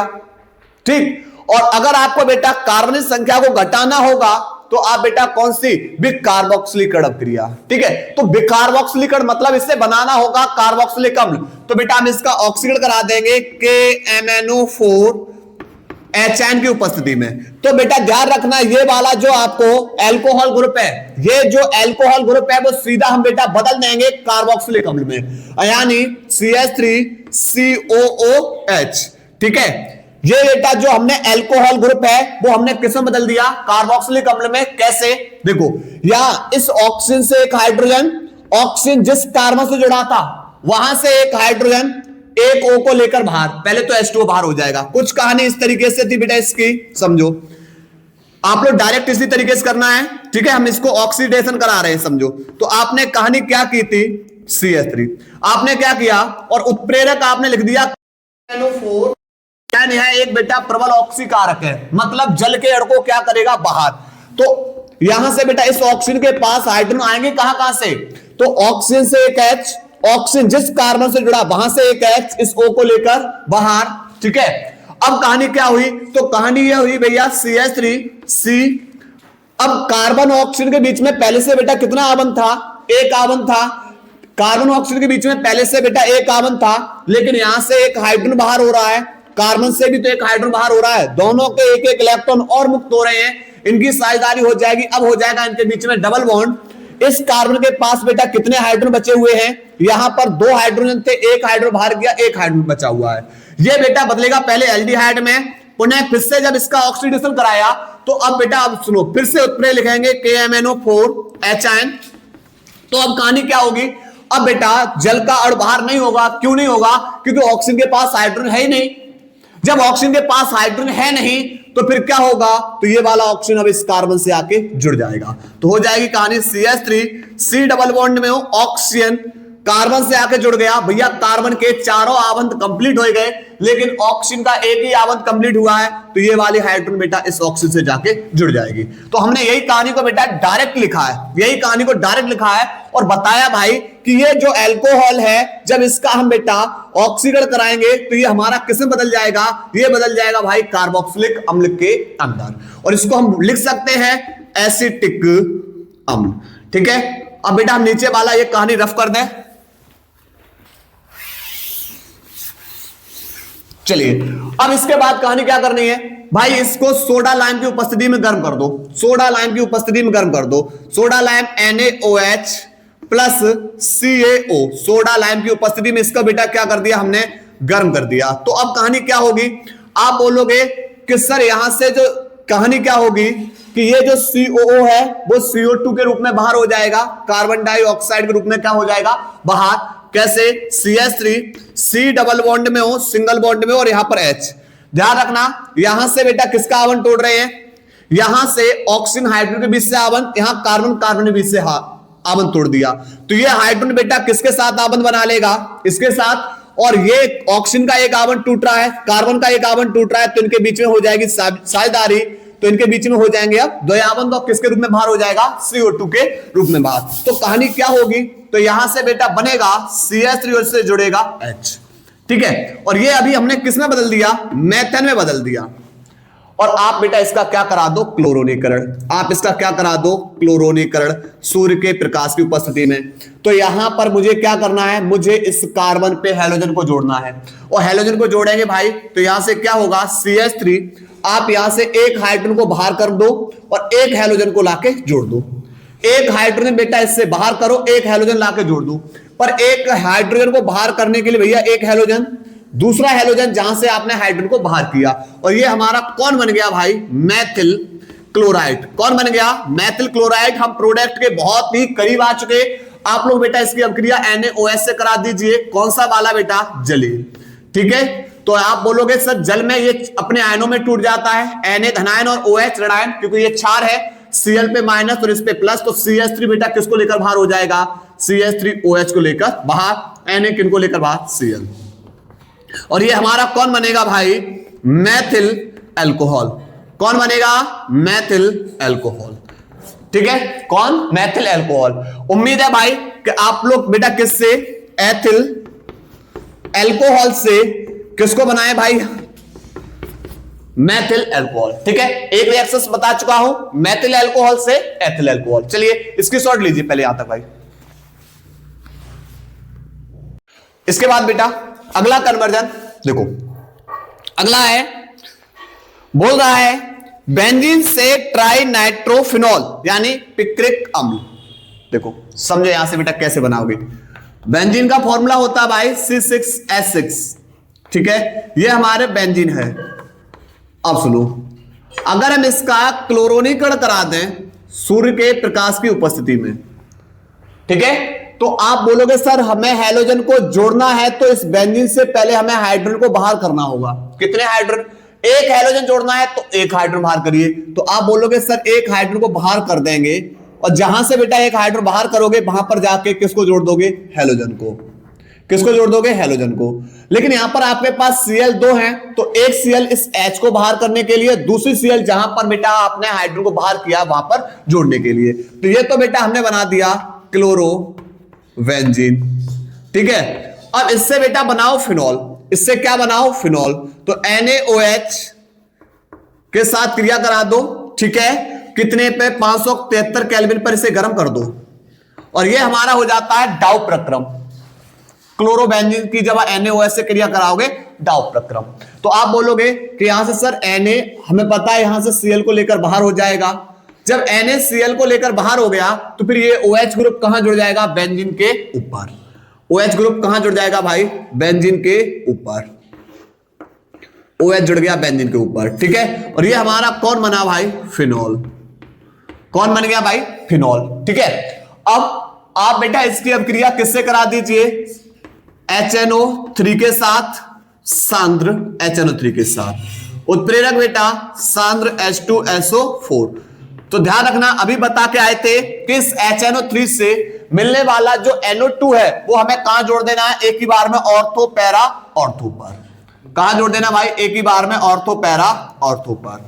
ठीक, और अगर आपको बेटा कार्बन की संख्या को घटाना होगा तो आप बेटा कौन सी, बिकार्बोक्सिलीकरण क्रिया। ठीक है, तो बिकार्बोक्सिलीकरण मतलब इससे बनाना होगा कार्बोक्सिलिक अम्ल, तो बेटा हम इसका ऑक्सीकरण करा देंगे KMnO4HN की उपस्थिति में। तो बेटा ध्यान रखना, ये वाला जो आपको एल्कोहल ग्रुप है, ये जो एल्कोहल ग्रुप है वो सीधा हम बेटा बदल देंगे कार्बोक्सिलिक अम्ल में, यानी CH3COOH। ठीक है, ये बेटा जो हमने एल्कोहल ग्रुप है वो हमने किसमें बदल दिया, कार्बोक्सिलिक अम्ल में। कैसे, देखो यहां इस ऑक्सीजन से एक हाइड्रोजन, ऑक्सीजन जिस कार्बन से जुड़ा था वहां से एक हाइड्रोजन, एक O को लेकर बाहर, पहले तो H2O बाहर हो जाएगा। कुछ कहानी इस तरीके से थी बेटा इसकी, समझो आप लोग डायरेक्ट इसी तरीके से करना है। ठीक है, हम इसको ऑक्सीडेशन करा रहे हैं, समझो। तो आपने कहानी क्या की थी, CH3 आपने क्या किया, और उत्प्रेरक आपने लिख दिया NO4, यह एक बेटा प्रबल ऑक्सीकारक है, मतलब जल के अण को क्या करेगा, बाहर। तो यहां से बेटा इस ऑक्सीजन के पास हाइड्रोजन आएंगे कहां से, तो ऑक्सीजन से एक H, ऑक्सीजन जिस कार्बन से जुड़ा वहां से एक H, इस O को लेकर बाहर। ठीक है, अब कहानी क्या हुई, तो कहानी यह हुई भैया CH3C, अब कार्बन ऑक्सीजन के बीच में पहले से बेटा कितना आवन था, एक आवन था, कार्बन ऑक्सीजन के बीच में पहले से बेटा एक आवन था, लेकिन यहां से एक हाइड्रोजन बाहर हो रहा है, कार्बन से भी तो एक हाइड्रोजन बाहर हो रहा है, दोनों के एक एक इलेक्ट्रॉन और मुक्त हो रहे हैं, इनकी साझेदारी हो जाएगी। अब हो जाएगा इनके बीच में डबल बॉन्ड। इस कार्बन के पास बेटा कितने हाइड्रोजन बचे हुए हैं, यहां पर 2 हाइड्रोजन थे, एक हाइड्रोजन बाहर गया, एक हाइड्रोजन बचा हुआ है। ये बेटा बदलेगा पहले एल्डिहाइड में, पुनः फिर से जब इसका ऑक्सीडेशन कराया तो अब बेटा अब सुनो, फिर से उत्प्रेरक लिखेंगे KMnO4HN। तो अब कहानी क्या होगी, अब बेटा जल का अणु बाहर नहीं होगा, क्यों नहीं होगा, क्योंकि ऑक्सीजन के पास हाइड्रोजन है ही नहीं। जब ऑक्सीजन के पास हाइड्रोजन है नहीं तो फिर क्या होगा, तो ये वाला ऑक्सीजन अब इस कार्बन से आके जुड़ जाएगा, तो हो जाएगी कहानी CH3C डबल बॉन्ड में हो ऑक्सीजन कार्बन से आके जुड़ गया। भैया कार्बन के चारों आवंत कंप्लीट हो गए, लेकिन ऑक्सीजन का एक ही आवंत कंप्लीट हुआ है, तो ये वाली हाइड्रोजन बेटा इस ऑक्सीजन से जाके जुड़ जाएगी। तो हमने यही कहानी को बेटा डायरेक्ट लिखा है, यही कहानी को डायरेक्ट लिखा है और बताया भाई कि ये जो अल्कोहल है जब इसका हम बेटा ऑक्सीकरण कराएंगे तो ये हमारा किस में बदल जाएगा, ये बदल जाएगा भाई कार्बोक्सिलिक अम्ल के अंदर, और इसको हम लिख सकते हैं एसिटिक अम्ल। ठीक है, अब बेटा हम नीचे वाला ये कहानी रफ कर दें। चलिए अब इसके बाद कहानी क्या करनी है भाई, इसको सोडा लाइम की उपस्थिति में गर्म कर दो, सोडा लाइम की उपस्थिति में गर्म कर दो। Soda lime NaOH plus CaO, soda lime की उपस्थिति में इसका बेटा क्या कर दिया हमने, गर्म कर दिया। तो अब कहानी क्या होगी, आप बोलोगे कि सर यहां से जो कहानी क्या होगी कि ये जो COO है वो CO2 के रूप में बाहर हो जाएगा, कार्बन डाइऑक्साइड के रूप में क्या हो जाएगा, बाहर। कैसे, CH3C डबल बॉन्ड में हो, सिंगल बॉन्ड में, और यहां पर H। ध्यान रखना यहां से बेटा किसका आवन तोड़ रहे हैं, यहां से ऑक्सीजन हाइड्रोजन के बीच से आवन, यहां कार्बन कार्बन के बीच से आवन तोड़ दिया, तो ये हाइड्रोजन बेटा किसके साथ आवन बना लेगा, इसके साथ, और ये ऑक्सीजन का एक आवन टूट रहा है, कार्बन का एक आवन टूट रहा है, तो इनके बीच में हो जाएगी साझेदारी, तो इनके बीच में हो जाएंगे अब द्वयावन, तो किसके रूप में बाहर हो जाएगा, CO2 के रूप में बाहर। तो कहानी क्या होगी, तो यहां से बेटा बनेगा CH3 से जुड़ेगा H। ठीक है, और ये अभी हमने किस में बदल दिया, मेथेन में बदल दिया। और आप बेटा इसका क्या करा दो, क्लोरोनीकरण, आप इसका क्या करा दो, क्लोरोनीकरण, सूर्य के प्रकाश की उपस्थिति में। तो यहां पर मुझे क्या करना है, मुझे इस कार्बन पे हैलोजन को जोड़ना है, और हैलोजन को जोड़ेंगे भाई तो यहां से क्या होगा, CH3, आप यहां से एक हाइड्रोजन को बाहर कर दो और एक हैलोजन को लाके जोड़ दो, एक हाइड्रोजन बेटा इससे बाहर करो, एक हैलोजन लाके जोड़ दो। पर एक हाइड्रोजन को बाहर करने के लिए भैया एक हैलोजन, दूसरा हैलोजन जहां से आपने हाइड्रोजन को बाहर किया, और ये हमारा कौन बन गया भाई, मैथिल क्लोराइड। कौन बन गया, मैथिल क्लोराइड। हम प्रोडक्ट के बहुत ही करीब आ चुके, आप लोग बेटा इसकी अभिक्रिया NaOH से करा दीजिए। कौन सा वाला बेटा? जलीय। ठीक है, तो आप बोलोगे सर जल में ये अपने आयनों में टूट जाता है, Na धनायन और OH ऋणायन, क्योंकि ये क्षार है, Cl पे माइनस और इस पे प्लस, तो CH3 बेटा किसको लेकर बाहर हो जाएगा? CH3OH को लेकर बाहर, Na किनको लेकर बाहर? Cl। और ये हमारा कौन बनेगा भाई? मैथिल एल्कोहल। कौन बनेगा? मैथिल एल्कोहल। ठीक है, कौन? मैथिल एल्कोहल। उम्मीद है भाई कि आप लोग बेटा किससे? एथिल एल्कोहल से किसको बनाए भाई? मैथिल एल्कोहल। ठीक है, एक रिएक्शन बता चुका हूं, मैथिल एल्कोहल से एथिल एल्कोहल। चलिए इसकी शॉर्ट लीजिए पहले यहां तक भाई। इसके बाद बेटा अगला कन्वर्जन देखो, अगला है, बोल रहा है बेंजीन से ट्राई नाइट्रोफिनॉल यानी पिक्रिक अम्ल। देखो समझो यहां से बेटा कैसे बनाओगे। बेंजीन का फॉर्मूला होता है भाई C6H6। ठीक है, ये हमारे बेंजीन है। अब सुनो, अगर हम इसका क्लोरोनीकरण करा दें सूर्य के प्रकाश की उपस्थिति में, ठीक है, तो आप बोलोगे सर हमें हैलोजन को जोड़ना है तो इस बेंजीन से पहले हमें हाइड्रोजन को बाहर करना होगा। कितने हाइड्रोजन? एक हैलोजन जोड़ना है तो एक हाइड्रोजन बाहर करिए। तो आप बोलोगे सर एक हाइड्रोजन को बाहर कर देंगे, और जहां से बेटा एक हाइड्रोजन बाहर करोगे वहां पर जाके किसको जोड़ दोगे? हैलोजन को। किसको जोड़ दोगे? हैलोजन को। लेकिन यहां पर आपके पास Cl2 है, तो एक Cl इस H को बाहर करने के लिए, दूसरी Cl जहां पर बेटा आपने हाइड्रोजन को बाहर किया वहां पर जोड़ने के लिए। तो ये तो बेटा हमने बना दिया क्लोरोवेंजीन। ठीक है, अब इससे बेटा बनाओ फिनॉल। इससे क्या बनाओ? फिनॉल। तो NaOH के साथ क्रिया करा दो। ठीक है, कितने पे? 573 केल्विन पर इसे गर्म कर दो, और ये हमारा हो जाता है डाउ प्रक्रम। क्लोरोबेंजीन की जब NaOH से क्रिया कराओगे डाउ प्रक्रम, तो आप बोलोगे कि यहां से सर Na हमें पता है यहां से Cl को लेकर बाहर हो जाएगा। जब NaCl को लेकर बाहर हो गया तो फिर ये OH ग्रुप कहां जुड़ जाएगा? बेंजीन के ऊपर। OH ग्रुप कहां जुड़ जाएगा भाई? बेंजीन के ऊपर। OH जुड़ गया बेंजीन के ऊपर। ठीक है, और ये हमारा कौन बना भाई? फिनॉल। कौन बन गया भाई? फिनॉल। ठीक है, अब आप बेटा इसकी अभिक्रिया किससे करा दीजिए? HNO3 के साथ, सांद्र HNO3 के साथ। उत्प्रेरक बेटा सांद्र H2SO4। तो ध्यान रखना, अभी बता के आए थे कि इस HNO3 से मिलने वाला जो NO2 है वो हमें कहां जोड़ देना है? एक ही बार में ऑर्थो पैरा ऑर्थो पर। कहां जोड़ देना भाई? एक ही बार में ऑर्थो पैरा ऑर्थो पर।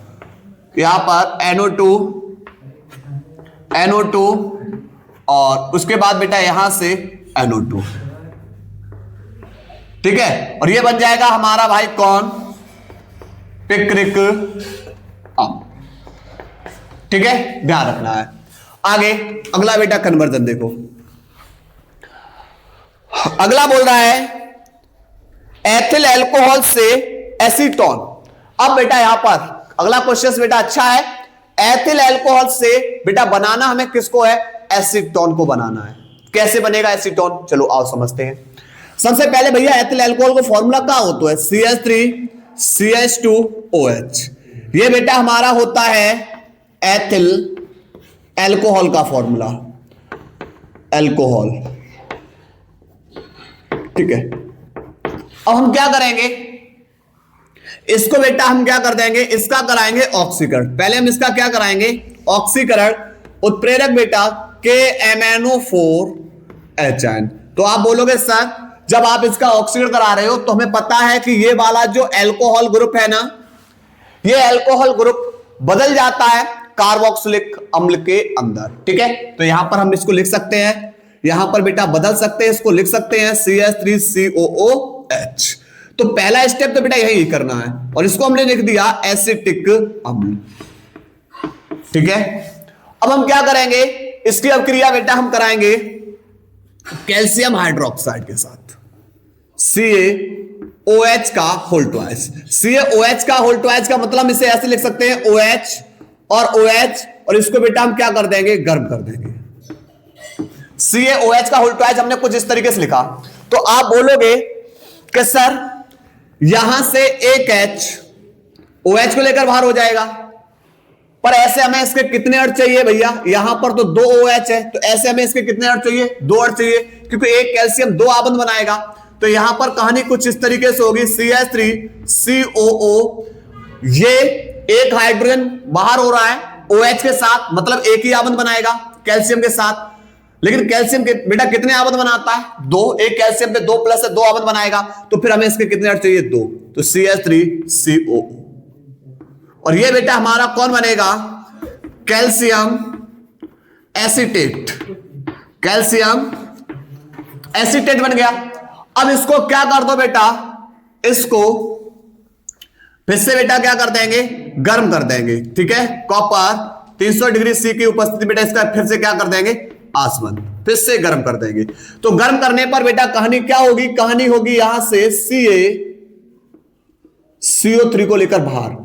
यहां पर NO2 और उसके बाद बेटा यहां से NO2। ठीक है, और ये बन जाएगा हमारा भाई कौन? पिक्रिक अम्ल। ठीक है, ध्यान रखना है। आगे अगला बेटा कन्वर्जन देखो, अगला बोल रहा है एथिल अल्कोहल से एसीटोन। अब बेटा यहां पर अगला क्वेश्चन बेटा अच्छा है, एथिल अल्कोहल से बेटा बनाना हमें किसको है? एसीटोन को बनाना है। कैसे बनेगा एसीटोन? चलो आओ समझते हैं। सबसे पहले भैया एथिल अल्कोहल का फॉर्मूला क्या होता है? CH3CH2OH। ये बेटा हमारा होता है एथिल अल्कोहल का फॉर्मूला, अल्कोहल। ठीक है, अब हम क्या करेंगे? इसको बेटा हम क्या कर देंगे? इसका कराएंगे ऑक्सीकरण। पहले हम इसका क्या कराएंगे? ऑक्सीकरण। उत्प्रेरक बेटा KMnO4HN। तो आप बोलोगे सर जब आप इसका ऑक्सीकरण करा रहे हो तो हमें पता है कि ये वाला जो अल्कोहल ग्रुप है ना, ये अल्कोहल ग्रुप बदल जाता है कार्बोक्सिलिक अम्ल के अंदर। ठीक है, तो यहां पर हम इसको लिख सकते हैं, यहां पर बेटा बदल सकते हैं, इसको लिख सकते हैं CH3COOH। तो पहला स्टेप तो बेटा यही करना है, और इसको हमने लिख दिया एसिटिक अम्ल। ठीक है, अब हम क्या करेंगे? इसकी अभिक्रिया बेटा हम कराएंगे कैल्शियम हाइड्रोक्साइड के साथ, CaOH का होल ट्वाइस। CaOH का होल ट्वाइस का मतलब इसे ऐसे लिख सकते हैं OH और OH, और इसको बेटा हम क्या कर देंगे? गर्म कर देंगे। CaOH का होल ट्वाइस हमने कुछ इस तरीके से लिखा। तो आप बोलोगे कि सर यहां से एक H OH को लेकर बाहर हो जाएगा, पर ऐसे हमें इसके कितने अर्थ चाहिए भैया, यहां पर तो 2 OH है, तो ऐसे हमें इसके कितने अर्थ चाहिए, 2 अर्थ चाहिए, क्योंकि एक कैल्शियम 2 आबंध बनाएगा। तो यहां पर कहानी कुछ इस तरीके से होगी, CH3COO, ये एक हाइड्रोजन बाहर हो रहा है OH के साथ, मतलब एक ही आबंध बनाएगा कैल्शियम के साथ। लेकिन कैल्शियम के बेटा कितने आबंध बनाता है, 2, एक कैल्शियम पे 2 प्लस है 2 आबंध बनाएगा, तो फिर हमें इसके कितने अर्थ चाहिए, 2, तो CH3COO। और ये बेटा हमारा कौन बनेगा, कैल्शियम एसीटेट, कैल्शियम एसीटेट बन गया। अब इसको क्या कर दो बेटा, इसको फिर से बेटा क्या कर देंगे, गर्म कर देंगे, ठीक है। कॉपर 300 डिग्री सी की उपस्थिति बेटा इसका फिर से क्या कर देंगे, आसमन, फिर से गर्म कर देंगे। तो गर्म करने पर बेटा कहानी क्या होगी, कहानी होगी यहां से CO3 को लेकर बाहर,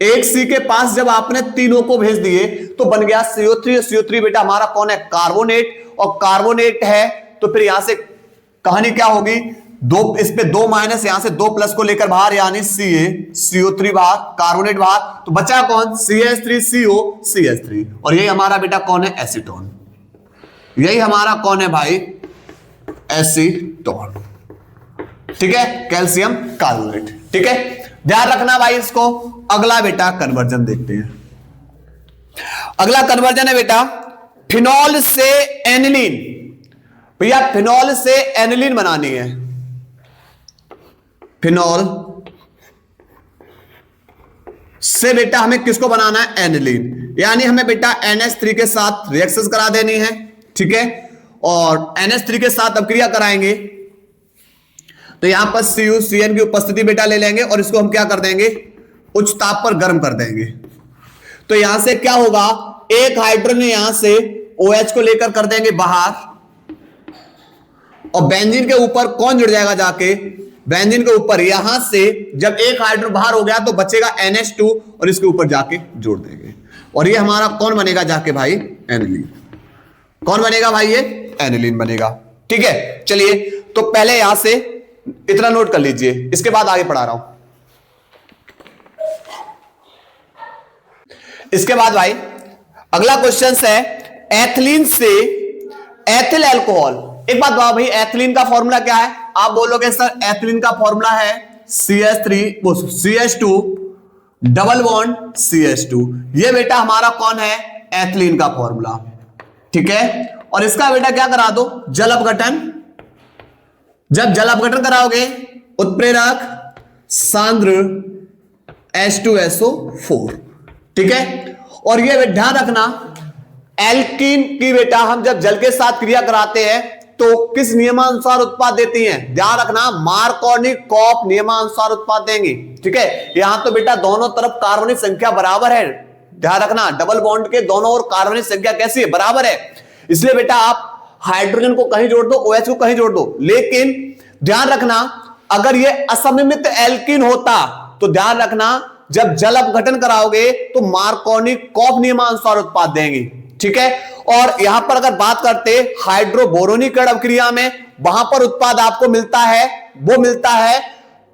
एक सी के पास जब आपने तीनों को भेज दिए तो बन गया CO3। CO3 बेटा हमारा कौन है, कार्बोनेट, और कार्बोनेट है तो फिर यहां से कहानी क्या होगी, 2 इस पे 2 माइनस, यहां से 2 प्लस को लेकर बाहर, यानी CO3 बाहर, कार्बोनेट बाहर, तो बचा कौन, CH3CO CH3, और यही हमारा बेटा कौन है, एसीटोन। यही हमारा कौन है भाई, एसीटोन, ठीक है, कैल्शियम कार्बोनेट, ठीक है, ध्यान रखना भाई इसको। अगला बेटा कन्वर्जन देखते हैं। अगला कन्वर्जन है बेटा फिनॉल से एनिलीन। भैया फिनॉल से एनिलीन बनानी है, फिनॉल से बेटा हमें किसको बनाना है, एनिलीन, यानी हमें बेटा NH3 के साथ रिएक्शन करा देनी है, ठीक है। और NH3 के साथ अब क्रिया कराएंगे तो यहां पर CuCN की उपस्थिति बेटा ले लेंगे और इसको हम क्या कर देंगे, उच्च ताप पर गर्म कर देंगे। तो यहां से क्या होगा, एक हाइड्रोजन यहां से OH को लेकर कर देंगे बाहर, और बेंजीन के ऊपर कौन जुड़ जाएगा जाके, बेंजीन के ऊपर यहां से जब एक हाइड्रोजन बाहर हो गया तो बचेगा NH2 और इसके ऊपर जाके जोड़ देंगे, और ये हमारा कौन बनेगा जाके भाई, एनिलीन। कौन बनेगा भाई, ये एनिलीन बनेगा, ठीक है। चलिए तो पहले यहां से इतना नोट कर लीजिए, इसके बाद आगे पढ़ा रहा हूं। इसके बाद भाई अगला क्वेश्चन है एथिलीन से एथिल अल्कोहल। एक बात बताओ भाई, एथिलीन का फॉर्मूला क्या है, आप बोलोगे सर एथिलीन का फॉर्मूला है CH2 डबल बॉन्ड CH2। ये बेटा हमारा कौन है, एथिलीन का फॉर्मूला, ठीक है। और इसका बेटा क्या करा दो, जल अपघटन। जब जल अपघटन कराओगे उत्प्रेरक सांद्र H2SO4, ठीक है। और ये ध्यान रखना एल्कीन की बेटा हम जब जल के साथ क्रिया कराते हैं तो किस नियमानुसार उत्पाद देती हैं, ध्यान रखना मार्कोनिक-कॉप नियमानुसार उत्पाद देंगी, ठीक है। यहां तो बेटा दोनों तरफ कार्बनिक संख्या बराबर है, ध्यान रखना डबल बॉन्ड के दोनों ओर कार्बनिक संख्या कैसी है, बराबर है। इसलिए बेटा आप हाइड्रोजन को कहीं जोड़ दो, OH को कहीं जोड़ दो, लेकिन ध्यान रखना अगर ये असममित एल्कीन होता तो ध्यान रखना जब जल अपघटन कराओगे तो मार्कोनिक-कॉप नियमानुसार उत्पाद देंगी, ठीक है। और यहां पर अगर बात करते हाइड्रोबोरोनीकरण अभिक्रिया में, वहां पर उत्पाद आपको मिलता है, वो मिलता है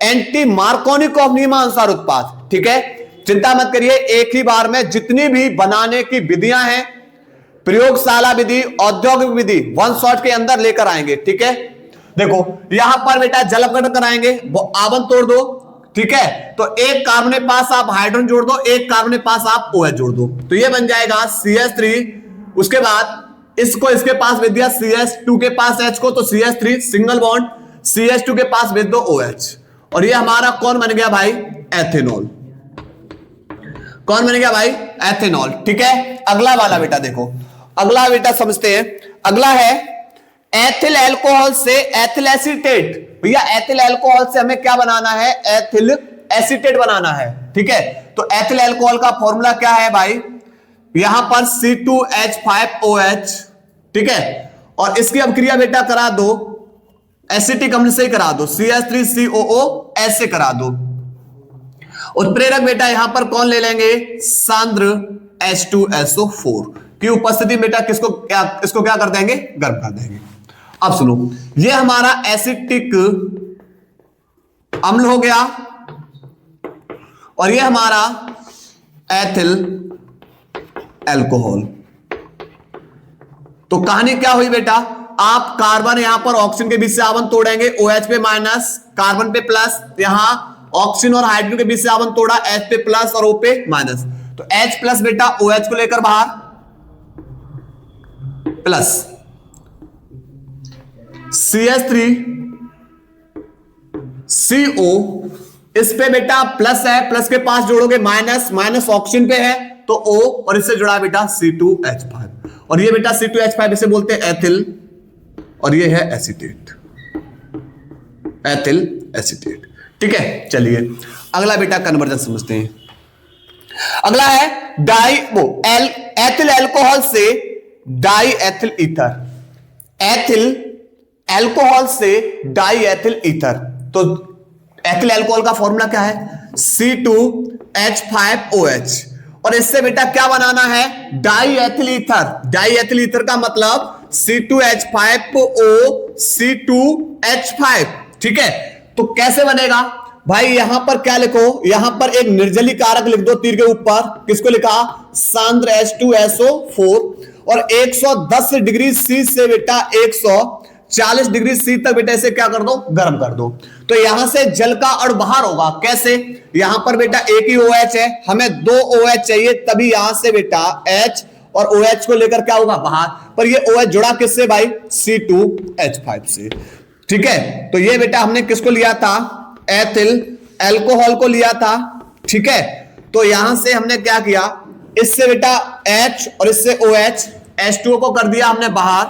एंटी मार्कोनिक-कॉप नियमानुसार उत्पाद, ठीक है। चिंता मत करिए, एक ही बार में जितनी भी बनाने की विधियां हैं, प्रयोगशाला विधि, औद्योगिक विधि, वन शॉट के अंदर लेकर आएंगे, ठीक है। देखो यहां पर बेटा जल अपघटन कराएंगे, वो आबंध तोड़ दो, ठीक है। तो एक कार्बन के पास आप हाइड्रोजन जोड़ दो, एक कार्बन के पास आप OH जोड़ दो, तो ये बन जाएगा CH3। उसके बाद इसको इसके पास भेज दिया, CH2 के पास H को, तो CH3 सिंगल बॉन्ड, CH2 के पास भेज दो OH, और ये हमारा कौन बन गया भाई, एथेनॉल। कौन बन गया भाई, एथेनॉल, ठीक है। अगला वाला बेटा देखो, अगला बेटा समझते हैं। अगला है एथिल अल्कोहल से एथिल एसीटेट। भैया एथिल अल्कोहल से हमें क्या बनाना है, एथिल एसीटेट बनाना है, ठीक है। तो एथिल अल्कोहल का फॉर्मूला क्या है भाई, यहां पर C2H5OH, ठीक है। और इसकी अभिक्रिया बेटा करा दो एसिटिक अम्ल से ही करा दो, CH3COO ऐसे करा दो। उत्प्रेरक बेटा यहां पर कौन ले लेंगे, सांद्र H2SO4 की उपस्थिति बेटा किसको क्या, इसको क्या कर देंगे, गर्म कर देंगे। अब सुनो, ये हमारा एसिटिक अम्ल हो गया और ये हमारा एथिल अल्कोहल। तो कहानी क्या हुई बेटा, आप कार्बन यहां पर ऑक्सीजन के बीच से आवन तोड़ेंगे, OH पे माइनस, कार्बन पे प्लस, यहां ऑक्सीजन और हाइड्रोजन के बीच से आवन तोड़ा, H पे प्लस और O पे माइनस। तो H प्लस बेटा OH को लेकर बाहर प्लस, CH3 CO, इस पे बेटा प्लस है, प्लस के पास जोड़ोगे माइनस, माइनस ऑक्सीजन पे है तो O, और इससे जुड़ा बेटा C2H5, और ये बेटा C2H5 इसे बोलते हैं एथिल, और ये है एसीटेट, एथिल एसीटेट। ठीक है, चलिए अगला बेटा कन्वर्जन समझते हैं। अगला है एथिल अल्कोहल से die ethyl ether, ethyl alcohol से डाई एथिल ईथर। तो एथिल अल्कोहल का फॉर्मूला क्या है, C2H5OH, और इससे बेटा क्या बनाना है, die ethyl ether. Die ethyl ether का मतलब C2H5O C2H5। ठीक है, तो कैसे बनेगा भाई, यहां पर क्या लिखो, यहां पर एक निर्जलीकारक लिख दो तीर के ऊपर, किसको लिखा, सांद्र H2SO4, और 110 डिग्री C से बेटा 140 डिग्री C तक बेटा इसे क्या कर दो, गर्म कर दो। तो यहां से जल का अणु बाहर होगा, कैसे, यहां पर बेटा एक ही OH है, हमें 2 OH चाहिए, तभी यहां से बेटा H और OH को लेकर क्या होगा बाहर, पर ये OH जुड़ा किससे भाई, C2H5 से। ठीक है, तो ये बेटा हमने किसको लिया था, एथिल अल्कोहल को लिया था। ठीक है, तो यहां से हमने क्या किया, इससे बेटा H और इससे OH, H2O को कर दिया हमने बाहर,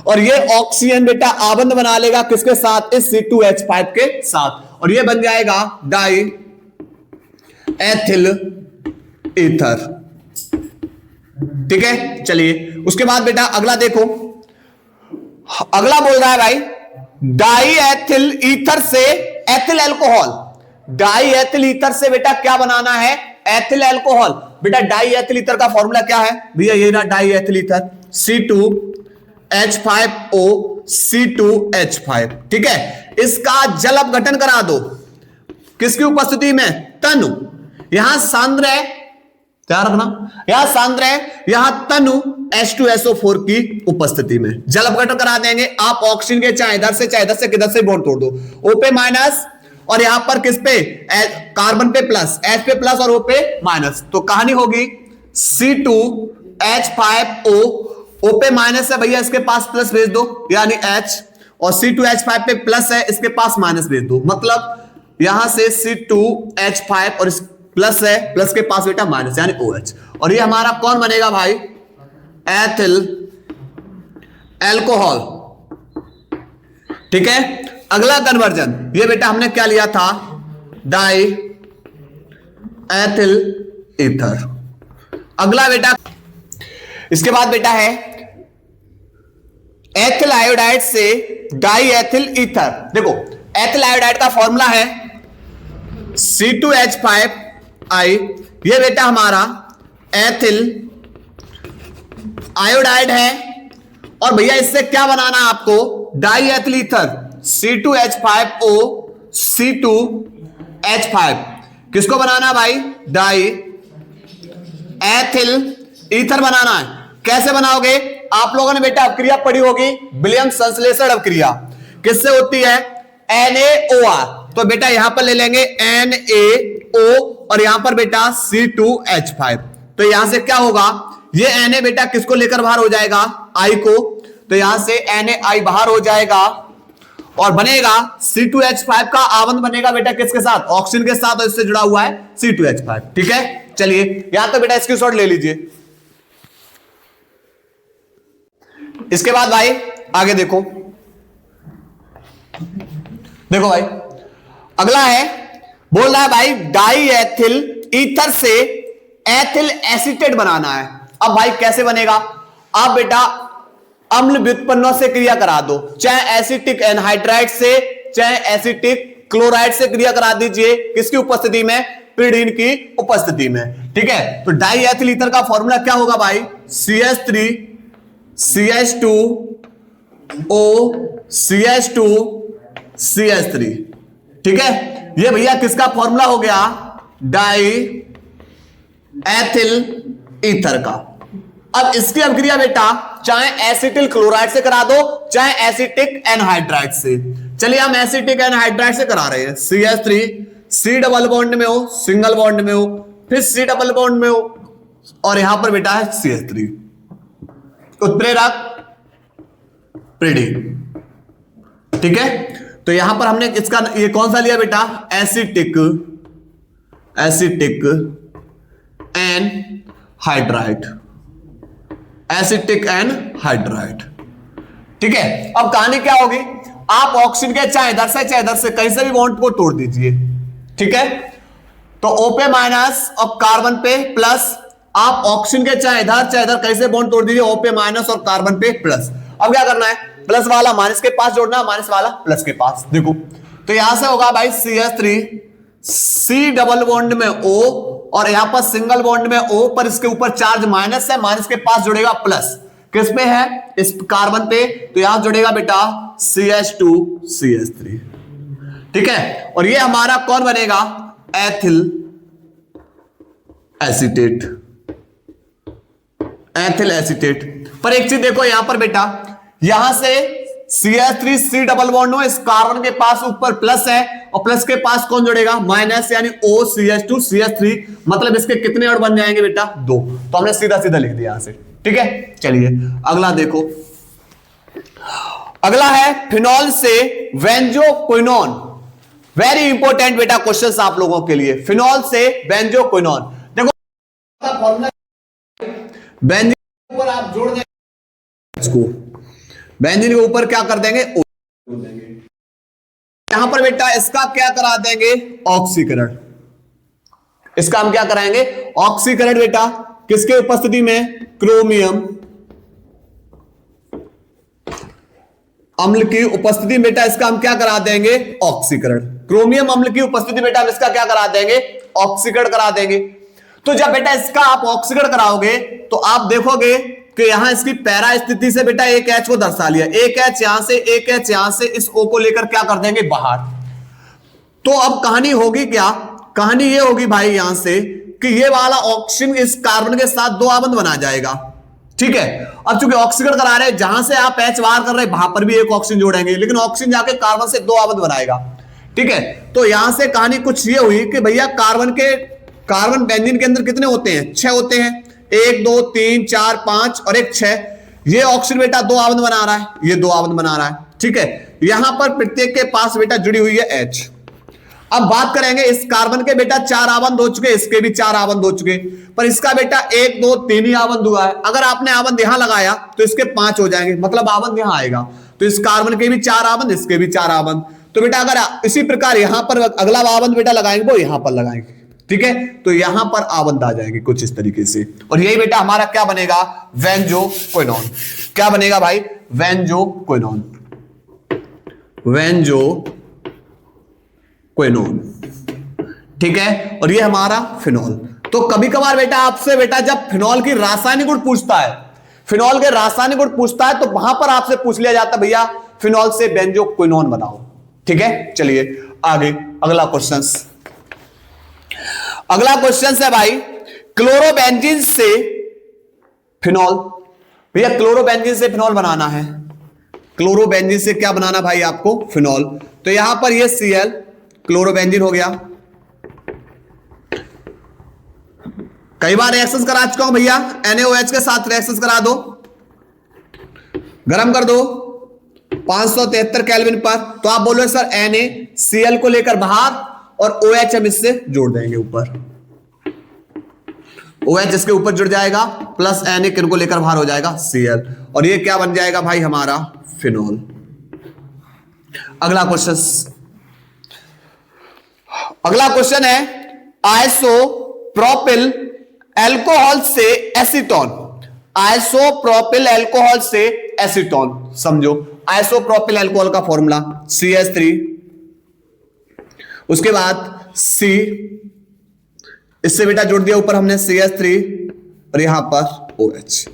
और ये ऑक्सीजन बेटा आबंध बना लेगा किसके साथ, इस C2H5 के साथ, और ये बन जाएगा डाई एथिल ईथर। ठीक है, चलिए उसके बाद बेटा अगला देखो, अगला बोल रहा है भाई डाई एथिल ईथर से ethyl alcohol. Die ethyl ether से बेटा क्या बनाना है, एथिल अल्कोहल। बेटा डाई एथिल ईथर का फॉर्मूला क्या है भैया, ये ना die ethyl ether C2H5O C2H5। ठीक है, इसका जल अपघटन करा दो, किसकी उपस्थिति में, तनु, यहां सांद्र है, ध्यान रखना, यहां सांद्र है, यहां तनु H2SO4 की उपस्थिति में जल अपघटन करा देंगे। आप ऑक्सीजन के चाहे इधर से चाहे इधर से किधर से बॉन्ड तोड़ दो, O पे माइनस, और यहां पर किस पे, कार्बन पे प्लस, H पे प्लस और O पे माइनस। तो कहानी होगी C2H5O, O पे माइनस है भैया, इसके पास प्लस भेज दो यानी H, और C2H5 पे प्लस है, इसके पास माइनस भेज दो, मतलब यहां से C2H5 और इस प्लस है, प्लस के पास बेटा माइनस यानी OH, और ये हमारा कौन बनेगा भाई, एथिल अल्कोहल। ठीक है, अगला कन्वर्जन, ये बेटा हमने क्या लिया था, डाई एथिल ईथर। अगला बेटा, इसके बाद बेटा है एथिल आयोडाइड से डाई एथिल ईथर। देखो एथिल आयोडाइड का फॉर्मूला है C2H5I, ये बेटा हमारा एथिल आयोडाइड है, और भैया इससे क्या बनाना है आपको, die ethyl ether C2H5O C2H5। किसको बनाना है भाई, डाई एथिल ईथर बनाना है। कैसे बनाओगे, आप लोगों ने बेटा अपक्रिया पढ़ी होगी, विलियम संश्लेषण अपक्रिया, किससे होती है, NaOR। तो बेटा यहां पर ले लेंगे NaO, और यहां पर बेटा C2H5। तो यहां से क्या होगा, ये Na बेटा किसको लेकर बाहर हो जाएगा, I को, तो यहां से NaI बाहर हो जाएगा, और बनेगा C2H5 का आबंध बनेगा बेटा किसके साथ, ऑक्सीजन के साथ, और इससे जुड़ा हुआ है C2H5। ठीक है, चलिए यहां तो बेटा स्क्रीनशॉट ले लीजिए। इसके बाद भाई आगे देखो, देखो भाई अगला है, बोल रहा है भाई डाई एथिल ईथर से एथिल एसीटेट बनाना है। अब भाई कैसे बनेगा, आप बेटा अम्ल व्युत्पन्नों से क्रिया करा दो, चाहे एसिटिक एनहाइड्राइड से चाहे एसिटिक क्लोराइड से क्रिया करा दीजिए, किसकी उपस्थिति में, पिरीडीन की उपस्थिति में। ठीक है, तो डाई एथिल ईथर का फॉर्मूला क्या होगा भाई, CH3 CH2O CH2 CH3। ठीक है, ये भैया किसका फॉर्मूला हो गया, डाई एथिल ईथर का। अब इसकी अभिक्रिया बेटा चाहे एसिटिल क्लोराइड से करा दो चाहे एसिटिक एनहाइड्राइड से। चलिए हम एसिटिक एनहाइड्राइड से करा रहे हैं। CH3 C डबल बॉन्ड में हो, सिंगल बॉन्ड में हो, फिर C डबल बॉन्ड में हो, और यहां पर बेटा है CH3 उत्प्रेरक प्रीडिंग। ठीक है, तो यहां पर हमने इसका ये कौन सा लिया बेटा, एसिटिक एनहाइड्राइड, एसिटिक एनहाइड्राइड। ठीक है, अब कहानी क्या होगी, आप ऑक्सीजन के चाहे इधर से कहीं से भी बॉन्ड को तोड़ दीजिए। ठीक है, तो O पे माइनस और कार्बन पे प्लस, आप ऑक्सीजन के चाहे इधर कैसे बॉन्ड तोड़ दीजिए, O पे माइनस और कार्बन पे प्लस। अब क्या करना है, प्लस वाला माइनस के पास जोड़ना, माइनस वाला प्लस के पास। देखो तो यहां से होगा भाई CH3 C डबल बॉन्ड में O, और यहां पर सिंगल बॉन्ड में O पर इसके ऊपर चार्ज माइनस है, माइनस के पास जुड़ेगा प्लस, किस पे है, इस कार्बन पे, तो यहां जुड़ेगा बेटा CH2 CH3। ठीक है, और ये हमारा कौन बनेगा, एथिल एसीटेट, एथिल एसीटेट। पर एक चीज देखो यहां पर बेटा, यहां से CH3 C डबल बॉन्ड हो, इस कार्बन के पास ऊपर प्लस है और प्लस के पास कौन जुड़ेगा, माइनस, यानी O CH2 CH3, मतलब इसके कितने अणु बन जाएंगे बेटा, 2। तो हमने सीधा सीधा लिख दिया यहां से। ठीक है, चलिए अगला देखो, अगला है फिनॉल से बेंजोक्विनोन। वेरी इंपॉर्टेंट बेटा क्वेश्चन आप लोगों के लिए, फिनॉल से बेंजोक्विनोन। देखो बेंजीन के ऊपर आप जोड़ देंगे इसको, बेंजीन के ऊपर क्या कर देंगे, O देंगे। यहां पर बेटा इसका क्या करा देंगे, ऑक्सीकरण। इसका हम क्या कराएंगे, ऑक्सीकरण बेटा, किसके उपस्थिति में, क्रोमियम अम्ल की उपस्थिति में बेटा इसका हम क्या करा देंगे, ऑक्सीकरण। क्रोमियम अम्ल की उपस्थिति बेटा हम इसका क्या करा देंगे, ऑक्सीकरण करा देंगे। तो जब बेटा इसका आप ऑक्सीकरण कराओगे तो आप देखोगे कि यहां इसकी पैरा स्थिति से बेटा एक H को दर्शा लिया, एक H यहां से, एक H यहां से, इस O को लेकर क्या कर देंगे बाहर। तो अब कहानी होगी क्या, कहानी ये होगी भाई यहां से कि ये वाला ऑक्सीजन इस कार्बन के साथ 2 आबंध बना जाएगा। ठीक है, अब चूंकि ऑक्सीकरण करा रहे हैं, जहां से आप H बाहर कर रहे हैं वहां पर भी एक ऑक्सीजन जोड़ेंगे, लेकिन ऑक्सीजन जाके कार्बन से 2 आबंध बनाएगा। ठीक है, तो यहां से कहानी कुछ ये हुई कि भैया कार्बन बेंजीन के अंदर कितने होते हैं, 6 होते हैं, 1 2 3 4 5 और एक 6। ये ऑक्सीजन बेटा 2 आबंध बना रहा है, ये 2 आबंध बना रहा है। ठीक है, यहां पर प्रत्येक के पास बेटा जुड़ी हुई है H। अब बात करेंगे इस कार्बन के बेटा 4 आबंध हो चुके, इसके भी 4 आबंध हो चुके, पर इसका बेटा 1 2 3 ही आबंध हुआ है। अगर आपने आबंध यहां लगाया तो इसके 5 हो जाएंगे, मतलब आबंध यहां आएगा, तो इस कार्बन के भी 4 आबंध, इसके भी 4 आबंध। तो बेटा अगर इसी प्रकार यहां पर अगला आबंध बेटा लगाएंगे वो यहां पर लगाएंगे। ठीक है, तो यहां पर आबंध आ जाएंगे कुछ इस तरीके से, और यही बेटा हमारा क्या बनेगा, बेंजोक्विनोन। क्या बनेगा भाई, बेंजोक्विनोन, बेंजोक्विनोन। ठीक है, और ये हमारा फिनॉल। तो कभी कभार बेटा आपसे बेटा जब फिनॉल की रासायनिक गुण पूछता है, फिनॉल के रासायनिक गुण पूछता है, तो वहां पर आपसे पूछ लिया जाता है भैया फिनॉल से बेंजोक्विनोन बनाओ। ठीक है, चलिए आगे अगला क्वेश्चन। अगला क्वेश्चन है भाई क्लोरोबेंजीन से फिनॉल। भैया क्लोरोबेंजीन से फिनॉल बनाना है, क्लोरोबेंजीन से क्या बनाना भाई आपको, फिनॉल। तो यहां पर ये Cl क्लोरोबेंजीन हो गया। कई बार रिएक्शन करा चुका हूं भैया, NaOH के साथ रिएक्शन करा दो, गरम कर दो 573 केल्विन पर, तो आप बोलो सर NaCl को लेकर बाहर और OH हम इससे जोड़ देंगे ऊपर, OH इसके ऊपर जुड़ जाएगा प्लस Na किन को लेकर बाहर हो जाएगा Cl, और ये क्या बन जाएगा भाई हमारा फिनॉल। अगला क्वेश्चन है आइसोप्रोपिल एल्कोहल से एसीटोन। आइसोप्रोपिल एल्कोहल से एसीटोन, समझो आइसोप्रोपिल एल्कोहल का फॉर्मूला CH3, उसके बाद C, इससे बेटा जोड़ दिया ऊपर हमने CH3 और यहां पर OH।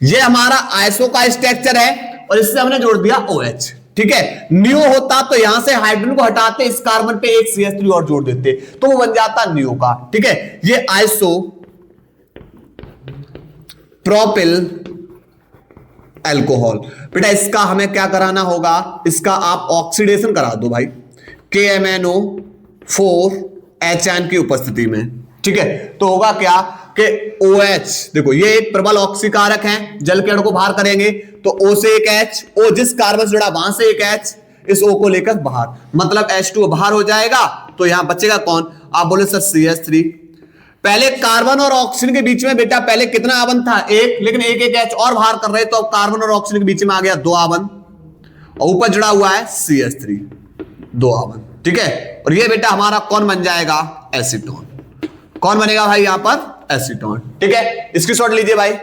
ये हमारा आइसो का स्ट्रक्चर है और इससे हमने जोड़ दिया OH। ठीक है, नियो होता तो यहां से हाइड्रोजन को हटाते, इस कार्बन पे एक CH3 और जोड़ देते, तो वो बन जाता नियो का। ठीक है, ये आइसो प्रोपिल अल्कोहल। बेटा इसका हमें क्या कराना होगा, इसका आप ऑक्सीडेशन करा दो भाई KMnO4HN की उपस्थिति में। ठीक है, तो होगा क्या कि OH, देखो ये एक प्रबल ऑक्सीकारक है, जल के अणु को बाहर करेंगे तो O से एक H, O जिस कार्बन से जुड़ा वहां से एक H, इस O को लेकर बाहर, मतलब H2O बाहर हो जाएगा, तो यहां बचेगा कौन? आप बोले सर CH3। पहले कार्बन और ऑक्सीजन के बीच में बेटा पहले कितना आवन था? एक, लेकिन एक एक H और बाहर कर रहे तो अब कार्बन और ऑक्सीजन के बीच में आ गया 2 आवन, और ऊपर जुड़ा हुआ है CH3, 2 आवन। ठीक है, और ये बेटा हमारा कौन बन जाएगा? एसीटोन। कौन बनेगा भाई यहां पर? एसीटोन। ठीक है, इसकी शॉट लीजिए भाई।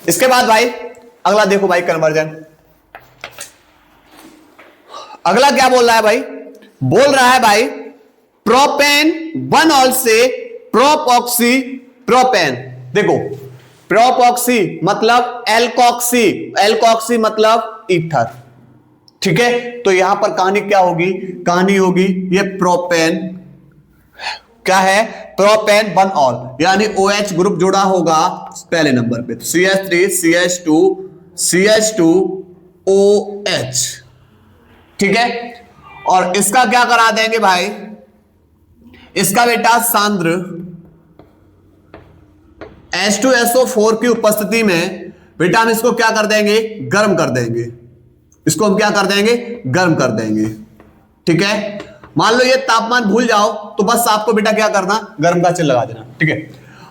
इसके बाद भाई अगला देखो भाई, कन्वर्जन। अगला क्या बोल रहा है भाई? बोल रहा है भाई प्रोपेन 1 से प्रोपॉक्सी प्रोपेन। देखो प्रोपॉक्सी मतलब एल्कोक्सी, एल्कोक्सी मतलब ईथर। ठीक है, तो यहां पर कहानी क्या होगी? कहानी होगी ये प्रोपेन क्या है? प्रोपेन 1 यानी OH ग्रुप जुड़ा होगा पहले नंबर पे, तो CH3 CH2 CH2OH। ठीक है, और इसका क्या करा देंगे भाई? इसका बेटा सांद्र H2SO4 की उपस्थिति में बेटा हम इसको क्या कर देंगे? गर्म कर देंगे। इसको हम क्या कर देंगे? गर्म कर देंगे। ठीक है, मान लो ये तापमान भूल जाओ तो बस आपको बेटा क्या करना? गर्म का चिन्ह लगा देना। ठीक है,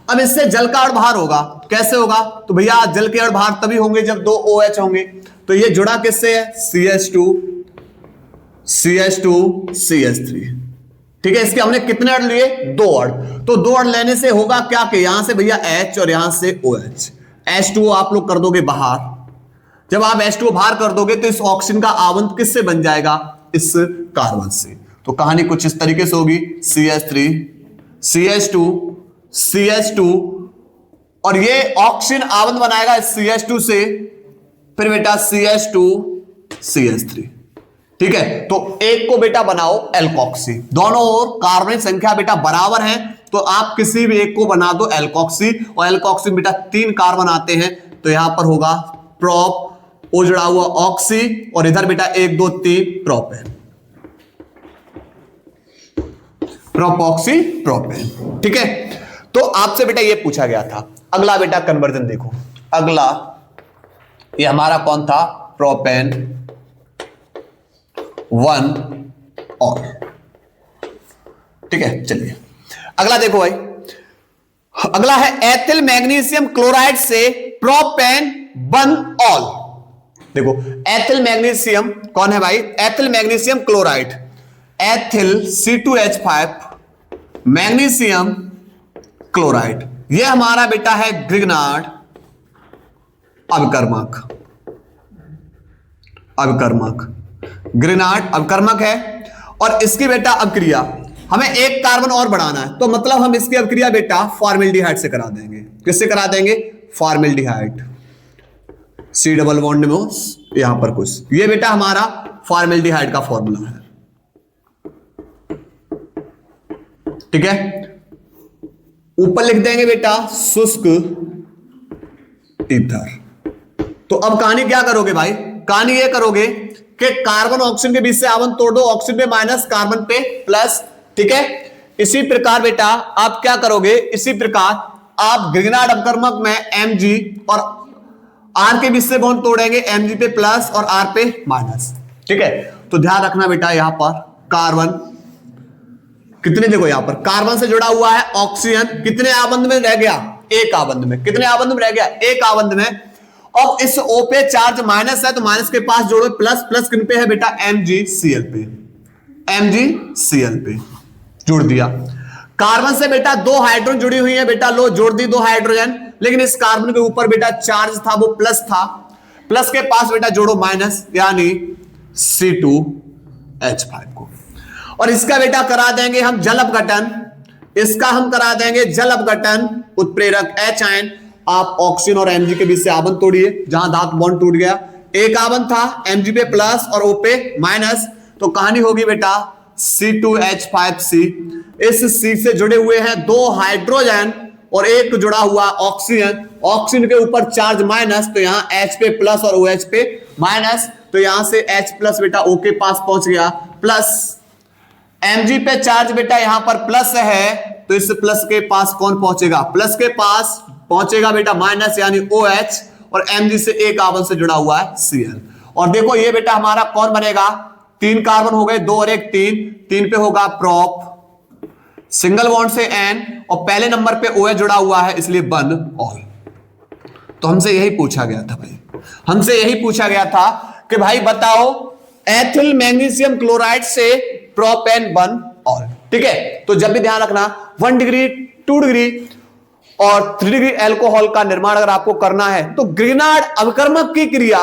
अब इससे जल का अणु बाहर होगा। कैसे होगा? तो भैया जल के अणु बाहर तभी होंगे जब 2 OH होंगे। तो ये जुड़ा किससे है? CH2 CH3। ठीक है, इसके हमने कितने अण लिए? 2 अण। तो 2 अण लेने से होगा क्या कि यहां से भैया H और यहां से OH, H2O आप लोग कर दोगे बाहर। जब आप H2O बाहर कर दोगे तो इस ऑक्सीजन का आवंत किससे बन जाएगा? इस कार्बन से। तो कहानी कुछ इस तरीके से होगी, CH3 CH2 CH2, और ये ऑक्सीजन आवंत बनाएगा इस CH2 से, फिर बेटा CH2 CH3। ठीक है, तो एक को बेटा बनाओ एल्कोक्सी, दोनों ओर कार्बन संख्या बेटा बराबर है, तो आप किसी भी एक को बना दो एल्कोक्सी, और एल्कोक्सी में बेटा 3 कार्बन आते हैं, तो यहां पर होगा प्रोप, ओ जुड़ा हुआ ऑक्सी, और इधर बेटा 1 2 3 प्रोपेन, प्रोपॉक्सी प्रोपेन। ठीक है, तो आपसे बेटा ये पूछा गया था। अगला बेटा कन्वर्जन देखो, अगला ये हमारा कौन था? प्रोपेन 1 और। ठीक है, चलिए अगला देखो भाई। अगला है एथिल मैग्नीशियम क्लोराइड से प्रोपेन 1 ऑल। देखो एथिल मैग्नीशियम कौन है भाई? Ethyl magnesium chloride, ethyl C2H5 magnesium chloride, यह हमारा बेटा है ग्रिग्नार्ड अभिकर्मक। अभिकर्मक ग्रिग्नार्ड अभिकर्मक है, और इसकी बेटा अभिक्रिया हमें 1 कार्बन और बढ़ाना है, तो मतलब हम इसकी अभिक्रिया बेटा फॉर्मेल्डिहाइड से करा देंगे। किससे करा देंगे? फॉर्मेल्डिहाइड, C डबल बॉन्ड में यहां पर कुछ, ये बेटा हमारा फॉर्मेल्डिहाइड का फॉर्मूला है। ठीक है, ऊपर लिख देंगे बेटा शुष्क ईथर। तो अब कहानी क्या करोगे भाई? कहानी ये करोगे कि कार्बन ऑक्सीजन के बीच से आवंत तोड़ दो, ऑक्सीजन पे माइनस कार्बन पे प्लस। ठीक है, इसी प्रकार बेटा आप क्या करोगे? इसी प्रकार आप ग्रिग्नार्ड अभिकर्मक में Mg और R के बीच से बॉन्ड तोड़ेंगे, Mg पे प्लस और R पे माइनस। ठीक है, तो ध्यान रखना बेटा यहां पर कार्बन कितने, देखो यहां पर कार्बन से जुड़ा हुआ है ऑक्सीजन, कितने आबंध में रह गया? 1 आबंध में। कितने आबंध में रह गया? 1 आबंध में। अब इस O पे चार्ज माइनस है, तो माइनस के पास जोड़ो प्लस, प्लस किन पे है बेटा? MgCl पे, MgCl पे जोड़ दिया। कार्बन से बेटा 2 हाइड्रोजन जुड़ी हुई है बेटा, लो जोड़ दी 2 हाइड्रोजन, लेकिन इस कार्बन के ऊपर बेटा चार्ज था वो प्लस था, प्लस के पास बेटा जोड़ो माइनस, यानी C2H5 को, और इसका बेटा करा देंगे हम जल अपघटन, इसका हम करा देंगे जल अपघटन, उत्प्रेरक H आयन। आप ऑक्सीजन और Mg के बीच से आबंध तोड़िए, जहां धातु बॉन्ड टूट गया, 1 आबंध था, Mg पे प्लस और O पे माइनस, तो कहानी होगी बेटा C2H5C। इस C से जुड़े हुए हैं दो हाइड्रोजन और एक जुड़ा हुआ ऑक्सीजन। ऑक्सीजन के ऊपर चार्ज माइनस, तो यहां H पे प्लस और OH पे माइनस, तो यहां से H प्लस बेटा O के पास पहुंच गया, प्लस Mg पे चार्ज बेटा यहां पर प्लस है, तो इस प्लस के पास कौन पहुंचेगा, प्लस के पास पहुंचेगा बेटा माइनस यानी OH, और Mg से एक कार्बन से जुड़ा हुआ है Cl। और देखो ये बेटा हमारा कौन बनेगा, 3 कार्बन हो गए, 2 और 1 3, 3 पे होगा प्रोप, सिंगल बॉन्ड से N, और पहले नंबर पे OH जुड़ा हुआ है इसलिए बन ऑल। तो हमसे यही पूछा गया था भाई, हमसे यही पूछा गया था कि भाई बताओ एथिल मैग्नीशियम क्लोराइड से प्रोपेन बन ऑल। ठीक है, तो जब भी ध्यान रखना 1 डिग्री 2 डिग्री और 3 डिग्री एल्कोहल का निर्माण अगर आपको करना है तो ग्रिग्नार्ड अभिकर्मक की क्रिया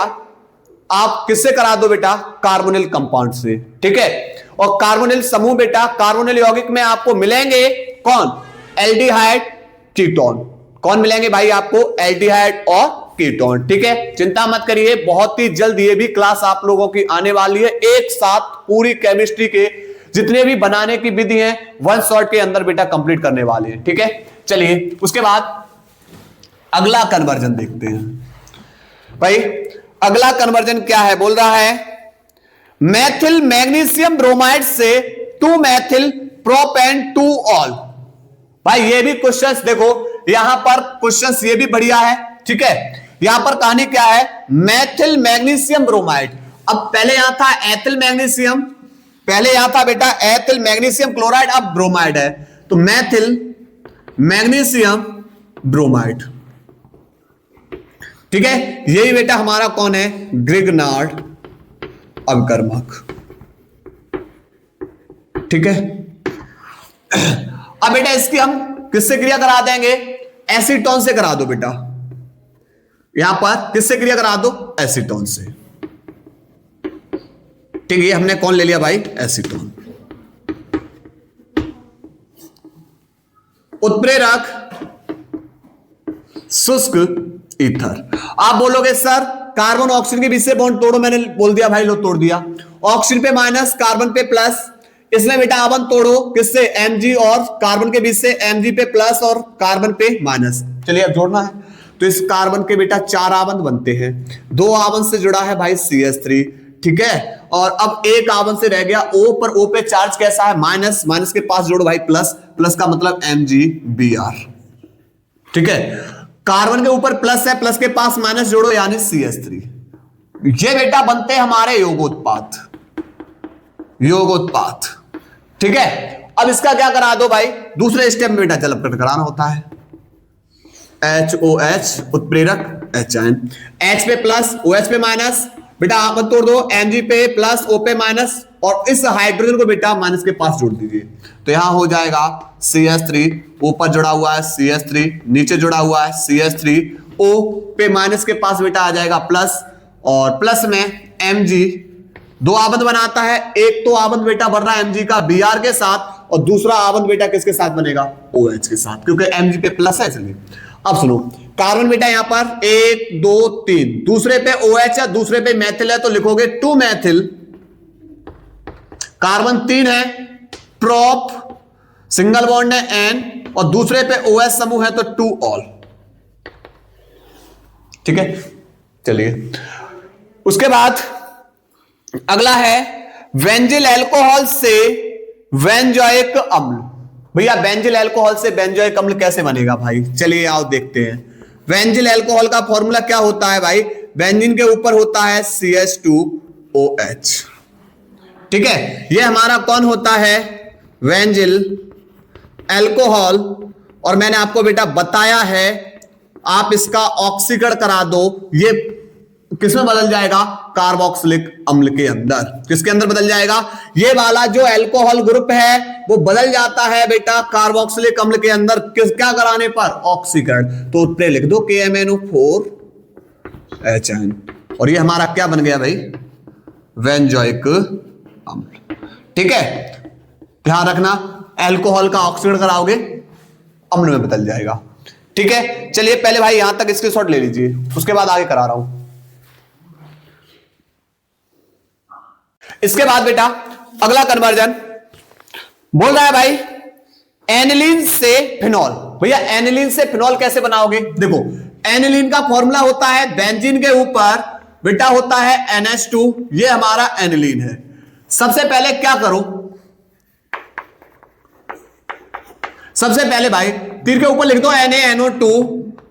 आप किससे करा दो बेटा, कार्बोनिल कंपाउंड से। ठीक है, और कार्बोनिल समूह बेटा, कार्बोनिल यौगिक में आपको मिलेंगे कौन, एल्डिहाइड कीटोन। कौन मिलेंगे भाई आपको, एल्डिहाइड और कीटोन। ठीक है, चिंता मत करिए, बहुत ही जल्द ये भी क्लास आप लोगों की आने वाली है, एक साथ पूरी केमिस्ट्री के जितने भी बनाने की विधि है 1 शॉट के अंदर बेटा कंप्लीट करने वाले हैं। ठीक है, चलिए उसके बाद अगला कन्वर्जन देखते हैं। भाई अगला कन्वर्जन क्या है, बोल रहा है मैथिल मैग्नीशियम ब्रोमाइड से 2 मैथिल प्रोपेन 2 ऑल। भाई ये भी क्वेश्चंस देखो, यहां पर क्वेश्चंस ये भी बढ़िया है। ठीक है, यहां पर कहानी क्या है, मैथिल मैग्नीशियम ब्रोमाइड। अब पहले यहां था एथिल मैग्नीशियम, पहले यहां था बेटा एथिल मैग्नीशियम क्लोराइड, अब ब्रोमाइड है, तो मैथिल मैग्नीशियम ब्रोमाइड। ठीक है, यही बेटा हमारा कौन है, ग्रिग्नार्ड अभिकर्मक। ठीक है, अब बेटा इसकी हम किससे क्रिया करा देंगे, एसीटोन से करा दो बेटा, यहां पर किससे क्रिया करा दो, एसीटोन से। ठीक है, हमने कौन ले लिया भाई, एसीटोन। उत्प्रेरक शुष्क ईथर। आप बोलोगे सर कार्बन ऑक्सीजन के बीच से बॉन्ड तोड़ो, मैंने बोल दिया भाई, लो तोड़ दिया। ऑक्सीजन पे माइनस, कार्बन पे प्लस, इसमें बेटा आबंध तोड़ो किससे, Mg और कार्बन के बीच से, Mg पे प्लस और कार्बन पे माइनस। चलिए अब जोड़ना है, तो इस कार्बन के बेटा 4 आबंध बनते हैं, 2 आबंध से जुड़ा है भाई CH3। ठीक है, और अब एक आबंध से रह गया O पर, O पे चार्ज कैसा है, माइनस, माइनस के पास जोड़ो भाई प्लस, प्लस का मतलब MgBr। ठीक है, कार्बन के ऊपर प्लस है, प्लस के पास माइनस जोड़ो यानी CH3। ये बेटा बनते हैं हमारे योगोत्पाद, योगोत्पाद। ठीक है, अब इसका क्या करा दो भाई, दूसरे स्टेप में बेटा जल अपघटन कराना होता है, HOH उत्प्रेरक H आयन, H पे प्लस OH पे माइनस, बेटा आप तोड़ दो, Mg पे प्लस O पे माइनस, और इस हाइड्रोजन को बेटा माइनस के पास जोड़ दीजिए, तो यहां हो जाएगा CH3, ऊपर जुड़ा हुआ है CH3, नीचे जुड़ा हुआ है CH3, O पे माइनस के पास बेटा आ जाएगा प्लस, और प्लस में Mg 2 आबंध बनाता है, एक तो आबंध बेटा बन रहा है Mg का Br के साथ, और दूसरा आबंध बेटा किसके साथ बनेगा, OH के साथ, क्योंकि Mg पे प्लस है इसलिए। अब सुनो, कार्बन बेटा यहां पर 1 2 3, दूसरे पे OH है, दूसरे पे मैथिल है, तो लिखोगे 2 मैथिल, कार्बन 3 है, प्रोप, सिंगल बॉन्ड है N, और दूसरे पे OH समूह है तो 2 ऑल। ठीक है, चलिए उसके बाद अगला है बेंजिल अल्कोहल से बेंजोइक अम्ल। भैया बेंजिल अल्कोहल से बेंजोइक अम्ल कैसे बनेगा भाई, चलिए आओ देखते हैं। बेंजिल अल्कोहल का फॉर्मूला क्या होता है भाई, बेंजीन के ऊपर होता है CH2OH। ठीक है, ये हमारा कौन होता है, बेंजिल अल्कोहल, और मैंने आपको बेटा बताया है आप इसका ऑक्सीकरण करा दो, ये किसमें बदल जाएगा, कार्बोक्सिलिक अम्ल के अंदर। किसके अंदर बदल जाएगा, ये वाला जो अल्कोहल ग्रुप है वो बदल जाता है बेटा कार्बोक्सिलिक अम्ल के अंदर, किस क्या कराने पर, ऑक्सीकरण। तो उत्प्रे लिख दो KMnO4H, और ये हमारा क्या बन गया भाई, बेंजोइक अम्ल। ठीक है, ध्यान रखना अल्कोहल का ऑक्सीकरण कराओगे अम्ल में बदल जाएगा। ठीक है, चलिए पहले भाई यहां तक स्क्रीनशॉट ले लीजिए, उसके बाद आगे करा रहा हूं। इसके बाद बेटा अगला कन्वर्जन बोल रहा है भाई एनिलीन से फिनॉल। भैया एनिलीन से फिनॉल कैसे बनाओगे? देखो एनिलीन का फॉर्मूला होता है बेंजीन के ऊपर बेटा होता है NH2, ये हमारा एनिलीन है। सबसे पहले क्या करो, सबसे पहले भाई तीर के ऊपर लिख दो NaNO2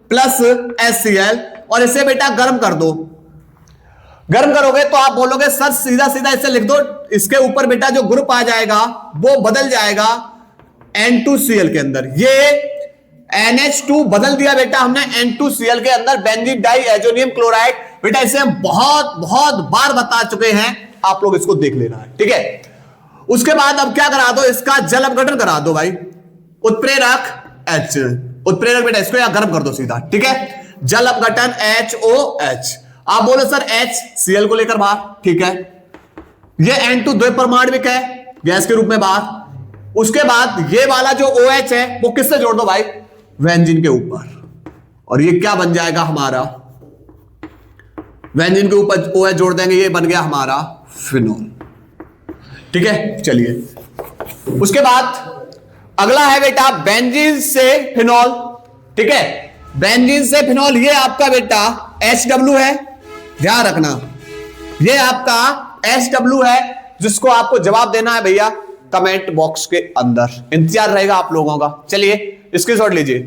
प्लस HCl और इसे बेटा गर्म कर दो। गर्म करोगे तो आप बोलोगे सर सीधा सीधा इसे लिख दो, इसके ऊपर बेटा जो ग्रुप आ जाएगा वो बदल जाएगा N2Cl के अंदर। ये NH2 बदल दिया बेटा हमने N2Cl के अंदर, बेंजीन डाई एजोनियम क्लोराइड। बेटा इसे हम बहुत बहुत बार बता चुके हैं, आप लोग इसको देख लेना है, ठीक है। उसके बाद अब क्या करा दो, इसका जल अपघटन करा दो भाई, उत्प्रेरक H, उत्प्रेरक बेटा इसको या गर्म कर दो सीधा, ठीक है। जल अपघटन HOH। आप बोलो सर HCl को लेकर बाहर, ठीक है। ये N2 द्विपरमाणविक है गैस के रूप में बाहर। उसके बाद ये वाला जो OH है वो किससे जोड़ दो भाई, बेंजीन के ऊपर, और ये क्या बन जाएगा हमारा, बेंजीन के ऊपर OH जोड़ देंगे, ये बन गया हमारा फिनॉल, ठीक है। चलिए उसके बाद अगला है बेटा बेंजीन से फिनॉल, ठीक है। बेंजीन से फिनॉल ये आपका बेटा HW है, ध्यान रखना ये आपका HW है, जिसको आपको जवाब देना है भैया कमेंट बॉक्स के अंदर, इंतजार रहेगा आप लोगों का। चलिए स्क्रीनशॉट लीजिए।